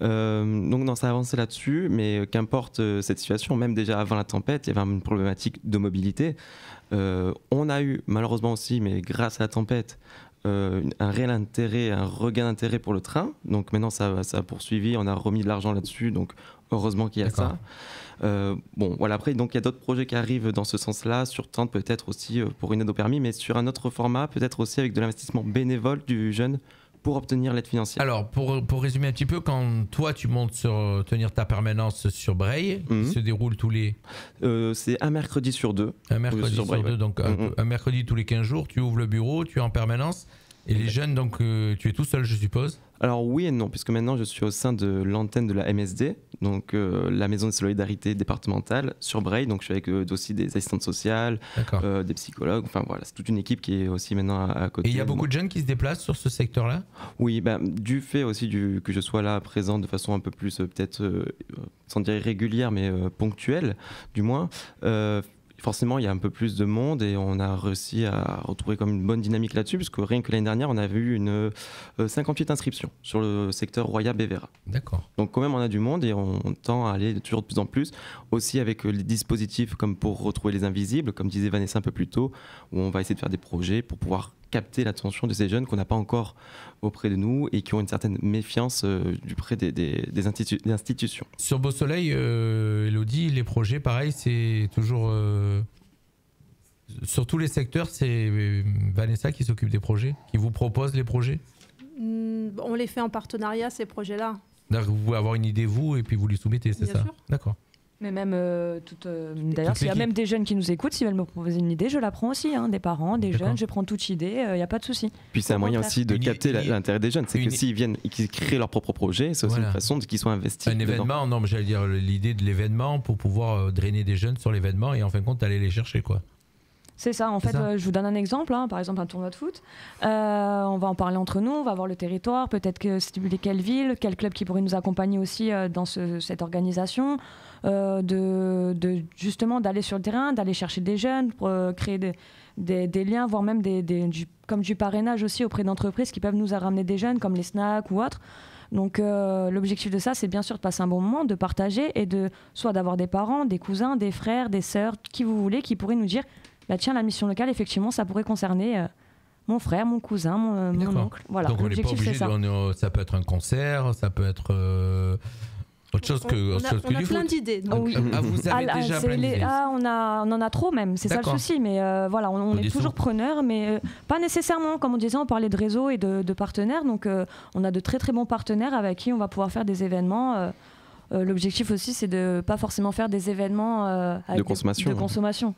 Donc non, ça a avancé là-dessus, mais qu'importe cette situation, même déjà avant la tempête, il y avait une problématique de mobilité. On a eu malheureusement aussi, mais grâce à la tempête, un réel intérêt, un regain d'intérêt pour le train. Donc maintenant ça a poursuivi, on a remis de l'argent là-dessus, donc heureusement qu'il y a ça. Voilà, après donc il y a d'autres projets qui arrivent dans ce sens-là, sur Tende peut-être aussi pour une aide au permis, mais sur un autre format, peut-être aussi avec de l'investissement bénévole du jeune pour obtenir l'aide financière. Alors, pour résumer un petit peu, quand toi tu montes sur tenir ta permanence sur Breil, qui se déroule tous les... c'est un mercredi sur 2. Un mercredi sur Breil, 2, donc un mercredi tous les 15 jours, tu ouvres le bureau, tu es en permanence. Et les jeunes, donc tu es tout seul, je suppose? Alors oui et non, puisque maintenant je suis au sein de l'antenne de la MSD, donc la Maison de solidarité départementale sur Breil, donc je suis avec aussi des assistantes sociales, des psychologues, enfin voilà, c'est toute une équipe qui est aussi maintenant à côté. Et il y a beaucoup de jeunes qui se déplacent sur ce secteur-là? Oui, du fait aussi que je sois là présent de façon un peu plus peut-être, sans dire irrégulière, mais ponctuelle du moins, forcément, il y a un peu plus de monde et on a réussi à retrouver comme une bonne dynamique là-dessus, puisque rien que l'année dernière, on avait eu 58 inscriptions sur le secteur Roya-Bévéra. D'accord. Donc quand même, on a du monde et on tend à aller toujours de plus en plus, aussi avec les dispositifs comme pour retrouver les invisibles, comme disait Vanessa un peu plus tôt, où on va essayer de faire des projets pour pouvoir capter l'attention de ces jeunes qu'on n'a pas encore auprès de nous et qui ont une certaine méfiance auprès des institutions. Sur Beau Soleil, Elodie, les projets, pareil, c'est toujours... sur tous les secteurs, c'est Vanessa qui s'occupe des projets, qui vous propose les projets? On les fait en partenariat, ces projets-là. Vous pouvez avoir une idée, vous, et puis vous lui soumettez, c'est ça? Bien sûr. D'accord. Mais même, d'ailleurs, s'il y a même des jeunes qui nous écoutent, s'ils veulent me proposer une idée, je la prends aussi. Des parents, des jeunes, je prends toute idée, il n'y a pas de souci. Puis c'est un moyen aussi de capter l'intérêt des jeunes. C'est que s'ils viennent et qu'ils créent leur propre projet, c'est aussi une façon qu'ils soient investis. Un événement, non, mais j'allais dire l'idée de l'événement pour pouvoir drainer des jeunes sur l'événement et en fin de compte, aller les chercher, quoi. C'est ça, en fait, je vous donne un exemple, par exemple un tournoi de foot. On va en parler entre nous, on va voir le territoire, peut-être que cibler quelle ville, quel club qui pourrait nous accompagner aussi dans cette organisation, justement d'aller sur le terrain, d'aller chercher des jeunes, pour créer des liens, voire même comme du parrainage aussi auprès d'entreprises qui peuvent nous ramener des jeunes, comme les snacks ou autres. Donc l'objectif de ça, c'est bien sûr de passer un bon moment, de partager et soit d'avoir des parents, des cousins, des frères, des sœurs, qui vous voulez, qui pourraient nous dire tiens, la mission locale, effectivement, ça pourrait concerner mon frère, mon cousin, mon oncle. Voilà. Donc on n'est pas obligé, ça peut être un concert, ça peut être autre chose que du foot. On a plein d'idées. Oui. Vous avez déjà plein d'idées. On en a trop même, c'est ça le souci. Mais voilà, on est toujours preneurs, mais pas nécessairement. Comme on disait, on parlait de réseau et de partenaires. Donc on a de très très bons partenaires avec qui on va pouvoir faire des événements. L'objectif aussi, c'est de ne pas forcément faire des événements de consommation.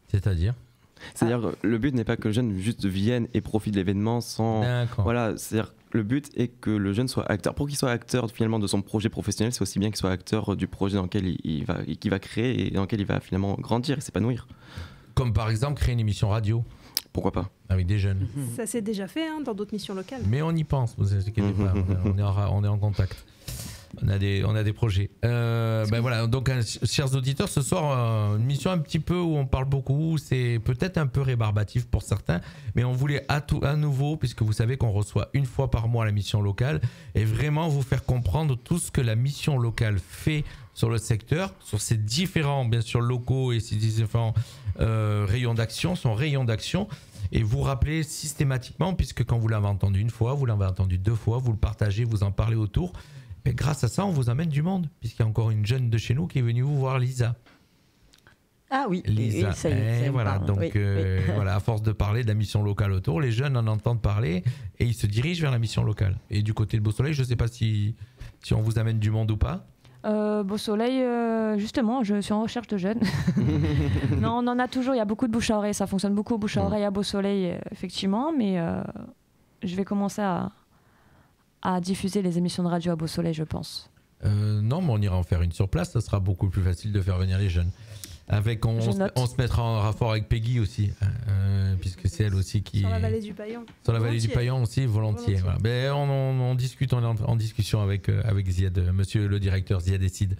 C'est-à-dire, le but n'est pas que le jeune juste vienne et profite de l'événement sans... Voilà, c'est-à-dire le but est que le jeune soit acteur. Pour qu'il soit acteur finalement de son projet professionnel, c'est aussi bien qu'il soit acteur du projet dans lequel il va créer et dans lequel il va finalement grandir et s'épanouir. Comme par exemple créer une émission radio. Pourquoi pas? Avec des jeunes. Ça s'est déjà fait dans d'autres missions locales. Mais on y pense, vous inquiétez pas, on est en contact. On a des projets. Voilà, donc chers auditeurs, ce soir, une mission un petit peu où on parle beaucoup, c'est peut-être un peu rébarbatif pour certains, mais on voulait à nouveau, puisque vous savez qu'on reçoit une fois par mois la mission locale, et vraiment vous faire comprendre tout ce que la mission locale fait sur le secteur, sur ses différents, bien sûr, locaux et ses différents rayons d'action, son rayon d'action, et vous rappeler systématiquement, puisque quand vous l'avez entendu une fois, vous l'avez entendu 2 fois, vous le partagez, vous en parlez autour. Mais grâce à ça, on vous amène du monde, puisqu'il y a encore une jeune de chez nous qui est venue vous voir, Lisa. Ah oui, Lisa. Ça y est, voilà, donc voilà, à force de parler de la mission locale autour, les jeunes en entendent parler et ils se dirigent vers la mission locale. Et du côté de Beau Soleil, je ne sais pas si on vous amène du monde ou pas. Beau Soleil, justement, je suis en recherche de jeunes. Non, on en a toujours, il y a beaucoup de bouche à oreille, ça fonctionne beaucoup bouche à oreille à Beau Soleil, effectivement, mais je vais commencer à diffuser les émissions de radio à Beau Soleil, je pense. Non, mais on ira en faire une sur place, ça sera beaucoup plus facile de faire venir les jeunes. On se mettra en rapport avec Peggy aussi, puisque c'est elle aussi qui... Sur la vallée du Paillon. Sur la vallée du Paillon aussi, volontiers. Voilà. Mais on discute, on est en discussion avec Ziad, monsieur le directeur Ziad Esside.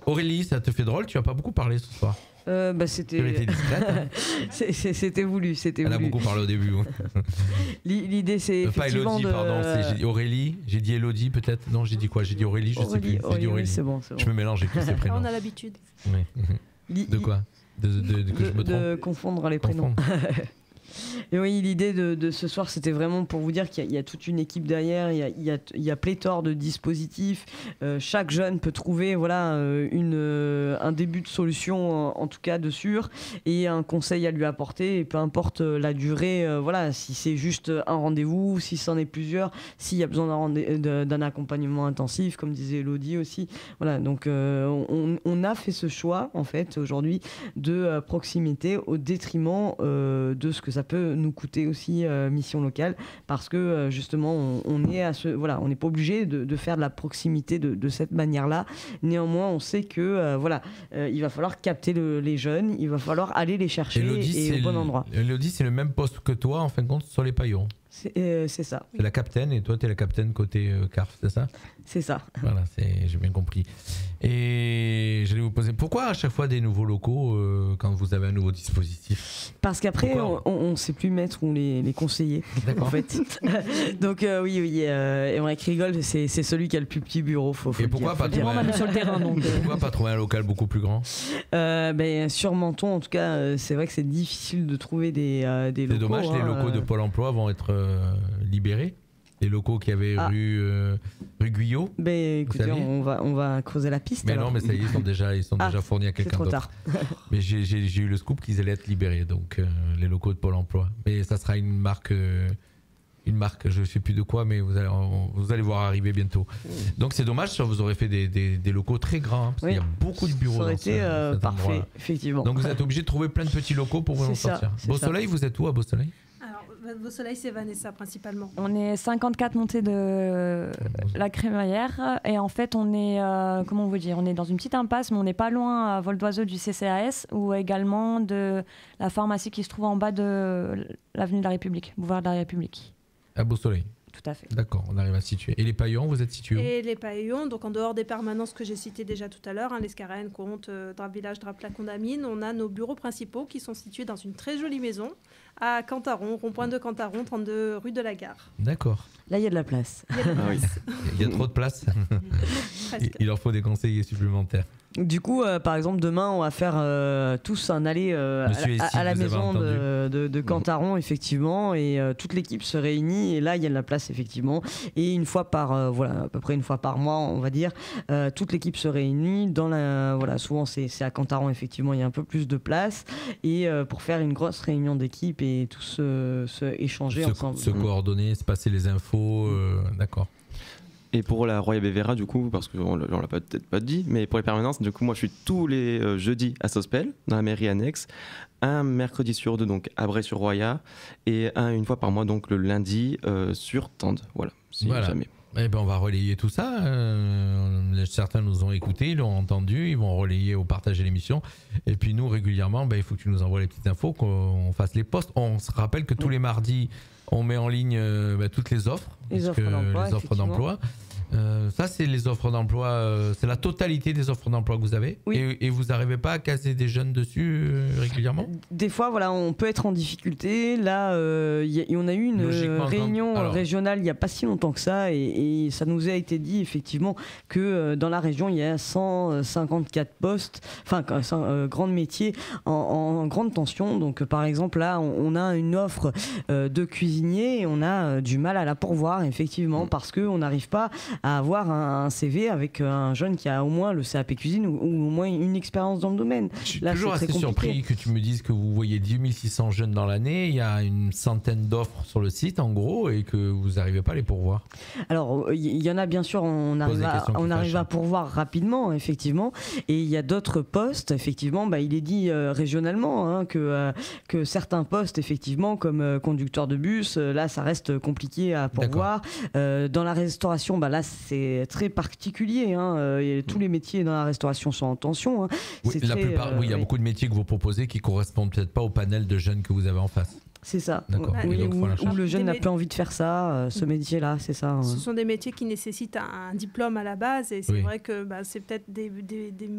Aurélie, ça te fait drôle, tu n'as pas beaucoup parlé ce soir. C'était c'était voulu, Elle a beaucoup parlé au début. L'idée c'est pas Elodie, pardon, j'ai dit Aurélie, j'ai dit Elodie peut-être. Non, j'ai dit quoi? J'ai dit Aurélie, je sais plus. J'ai dit Aurélie. C'est bon. Je me mélange avec tous ces prénoms. On a l'habitude. Oui. De quoi? Que je me trompe? De confondre les prénoms. Et oui, l'idée de ce soir, c'était vraiment pour vous dire qu'il y a toute une équipe derrière, il y a pléthore de dispositifs. Chaque jeune peut trouver un début de solution, en tout cas de sûr, et un conseil à lui apporter. Et peu importe la durée, si c'est juste un rendez-vous, si c'en est plusieurs, s'il y a besoin d'un accompagnement intensif, comme disait Elodie aussi. Voilà, donc on a fait ce choix, en fait, aujourd'hui, de proximité au détriment de ce que ça peut nous coûter aussi mission locale, parce que justement on n'est pas obligé de faire de la proximité de cette manière-là. Néanmoins, on sait que il va falloir capter les jeunes, il va falloir aller les chercher et au bon endroit. Elodie, c'est le même poste que toi en fin de compte sur les paillons. C'est ça. C'est la capitaine et toi tu es la capitaine côté CARF, c'est ça? C'est ça. Voilà, j'ai bien compris. Et j'allais vous poser, pourquoi à chaque fois des nouveaux locaux quand vous avez un nouveau dispositif? Parce qu'après, on ne sait plus mettre où les conseiller. D'accord. En fait. Donc oui, Emmerich rigole, c'est celui qui a le plus petit bureau. Et pourquoi pas trouver sur le terrain, donc. Pourquoi pas trouver un local beaucoup plus grand? Sur Menton, en tout cas, c'est vrai que c'est difficile de trouver des locaux. C'est dommage, les locaux de Pôle emploi vont être libérés. Les locaux qui avaient rue Guyot. Écoutez, on va creuser la piste. Mais alors. non, mais ça y est, ils sont déjà fournis à quelqu'un d'autre. C'est trop tard. Mais j'ai eu le scoop qu'ils allaient être libérés, donc les locaux de Pôle emploi. Mais ça sera une marque, je ne sais plus de quoi, mais vous allez voir arriver bientôt. Donc c'est dommage, vous aurez fait des locaux très grands, parce qu'il y a beaucoup de bureaux. Ça aurait été parfait, effectivement. Donc vous êtes obligé de trouver plein de petits locaux pour vous en sortir. Beau Soleil, vous êtes où à Beau Soleil? Beau Soleil, c'est Vanessa principalement. On est 54 montées de la Crémaillère et en fait on est, comment vous dire, on est dans une petite impasse, mais on n'est pas loin à vol d'oiseau du CCAS ou également de la pharmacie qui se trouve en bas de l'avenue de la République, boulevard de la République. À Beau Soleil. Tout à fait. D'accord, on arrive à situer. Et les paillons, vous êtes situés où? Et les paillons, donc en dehors des permanences que j'ai citées déjà tout à l'heure, l'Escarène, Comte, Drap Village, Drap La Condamine, on a nos bureaux principaux qui sont situés dans une très jolie maison à Cantaron, rond-point de Cantaron, 32 rue de la Gare. D'accord. Là, il y a de la place. Il y a trop de place. Il leur faut des conseillers supplémentaires. Du coup, par exemple, demain, on va faire tous un aller à la maison de Cantaron, effectivement, et toute l'équipe se réunit. Et là, il y a de la place, effectivement. Et une fois à peu près une fois par mois, on va dire, toute l'équipe se réunit. Souvent, c'est à Cantaron, effectivement, il y a un peu plus de place. Et pour faire une grosse réunion d'équipe et tous échanger ensemble. Se coordonner, se passer les infos, d'accord. Et pour la Roya Bévéra, du coup, parce qu'on ne l'a peut-être pas dit, mais pour les permanences, du coup, moi je suis tous les jeudis à Sospel, dans la mairie annexe, un mercredi sur deux, donc à Bray-sur-Roya, et une fois par mois, donc le lundi, sur Tende. Voilà, si jamais. Eh ben on va relayer tout ça. Certains nous ont écoutés, ils l'ont entendu, ils vont relayer ou partager l'émission. Et puis nous, régulièrement, il faut que tu nous envoies les petites infos, qu'on fasse les posts. On se rappelle que tous les mardis, on met en ligne toutes les offres. Les offres d'emploi. Ça, c'est les offres d'emploi, c'est la totalité des offres d'emploi que vous avez. Oui. Et vous n'arrivez pas à caser des jeunes dessus régulièrement? Des fois, on peut être en difficulté. Là, on a eu une réunion régionale il n'y a pas si longtemps que ça, et ça nous a été dit effectivement que dans la région, il y a 154 postes, grands métiers en grande tension. Donc, par exemple, là, on a une offre de cuisinier et on a du mal à la pourvoir, effectivement, parce qu'on n'arrive pas à avoir un CV avec un jeune qui a au moins le CAP cuisine ou au moins une expérience dans le domaine. Je suis toujours assez surpris que tu me dises que vous voyez 10 600 jeunes dans l'année, il y a une centaine d'offres sur le site en gros et que vous n'arrivez pas à les pourvoir. Alors il y en a bien sûr, on arrive à pourvoir rapidement effectivement, et il y a d'autres postes effectivement, il est dit régionalement que certains postes effectivement comme conducteur de bus, là ça reste compliqué à pourvoir. Dans la restauration, là c'est très particulier, tous les métiers dans la restauration sont en tension. Oui, il y a beaucoup de métiers que vous proposez qui correspondent peut-être pas au panel de jeunes que vous avez en face. C'est ça. Où le jeune n'a plus envie de faire ça, ce métier-là, c'est ça. Ce sont des métiers qui nécessitent un diplôme à la base, et c'est vrai que c'est peut-être des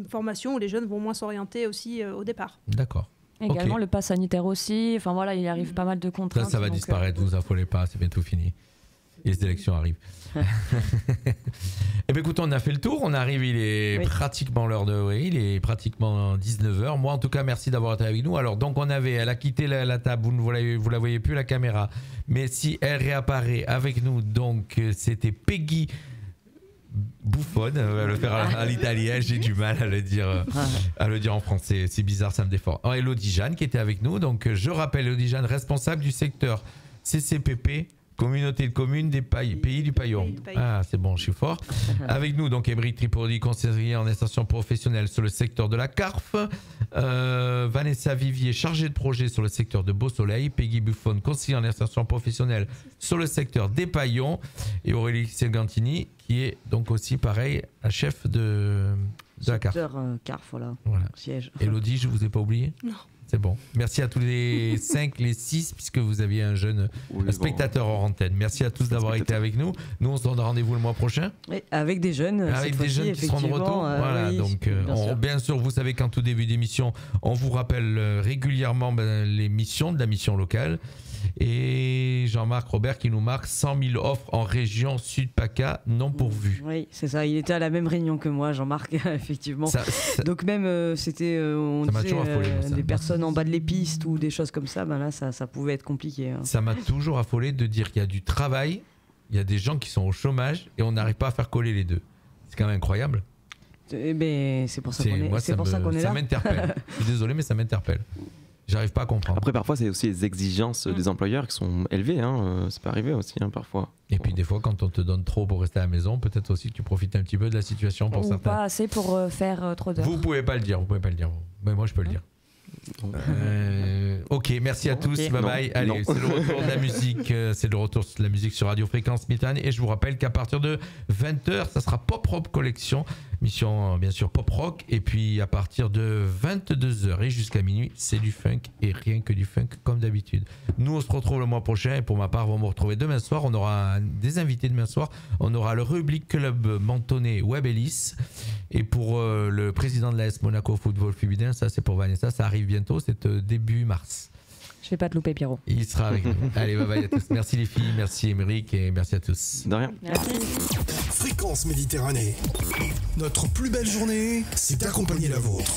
formations où les jeunes vont moins s'orienter aussi au départ. D'accord. Également le pass sanitaire aussi, il arrive pas mal de contraintes. Ça va disparaître, vous affolez pas, c'est bientôt fini. Et les élections arrivent. Eh bien écoute, on a fait le tour, on arrive, il est pratiquement l'heure de... Oui, il est pratiquement 19h. Moi en tout cas, merci d'avoir été avec nous. Alors donc elle a quitté la table, vous la voyez plus la caméra. Mais si elle réapparaît avec nous, donc c'était Peggy Buffone, on va le faire à l'italien, j'ai du mal à le dire en français, c'est bizarre, ça me défend. Et Elodie Jeanne qui était avec nous, donc je rappelle Elodie Jeanne, responsable du secteur CCPP, Communauté de communes des pays du Paillon. Ah, c'est bon, je suis fort. Avec nous, donc, Émeric Tripodi, conseiller en insertion professionnelle sur le secteur de la CARF. Vanessa Vivier, chargée de projet sur le secteur de Beau-Soleil. Peggy Buffone, conseiller en insertion professionnelle sur le secteur des Paillons. Et Aurélie Segantini, qui est donc aussi, pareil, la chef de la CARF. CARF, voilà. Siège. Elodie, je ne vous ai pas oublié ? Non. C'est bon. Merci à tous les 5, les 6, puisque vous aviez un jeune spectateur hors antenne. Merci à tous d'avoir été avec nous. Nous, on se donne rendez-vous le mois prochain. Oui, avec des jeunes. Avec des jeunes qui seront de retour. Voilà, oui, donc, bien sûr, vous savez qu'en tout début d'émission, on vous rappelle régulièrement les missions de la mission locale. Et Jean-Marc Robert qui nous marque 100 000 offres en région Sud-PACA non pourvues. Oui, c'est ça. Il était à la même réunion que moi, Jean-Marc, effectivement. Donc même, c'était on disait, des personnes en bas de les pistes ou des choses comme ça, ben là, ça pouvait être compliqué. Hein. Ça m'a toujours affolé de dire qu'il y a du travail, il y a des gens qui sont au chômage et on n'arrive pas à faire coller les deux. C'est quand même incroyable. Ben, c'est pour ça qu'on est, là. Ça m'interpelle. Je suis désolé, mais ça m'interpelle. J'arrive pas à comprendre. Après, parfois, c'est aussi les exigences des employeurs qui sont élevées. Hein. Ça peut arriver aussi, hein, parfois. Et puis, des fois, quand on te donne trop pour rester à la maison, peut-être aussi que tu profites un petit peu de la situation pour certains. Pas assez pour faire trop d'heures. Vous pouvez pas le dire. Mais moi, je peux le dire. Ok, merci à tous. Bye bye. Allez, c'est le retour de la musique. C'est le retour de la musique sur Radio Fréquence Méditerranée. Et je vous rappelle qu'à partir de 20h, ça sera Pop Rock Collection. Mission, bien sûr, pop rock. Et puis à partir de 22h et jusqu'à minuit, c'est du funk et rien que du funk comme d'habitude. Nous, on se retrouve le mois prochain. Et pour ma part, on va me retrouver demain soir. On aura des invités demain soir. On aura le Rubrique Club Mentonné Web Ellis. Et pour le président de l'AS Monaco Football Féminin, ça c'est pour Vanessa. Ça arrive bientôt. C'est début mars. Je vais pas te louper, Pierrot. Il sera avec nous. Allez, bye bye à tous. Merci les filles, merci Émeric et merci à tous. De rien. Merci. Fréquence Méditerranée. Notre plus belle journée, c'est d'accompagner la vôtre.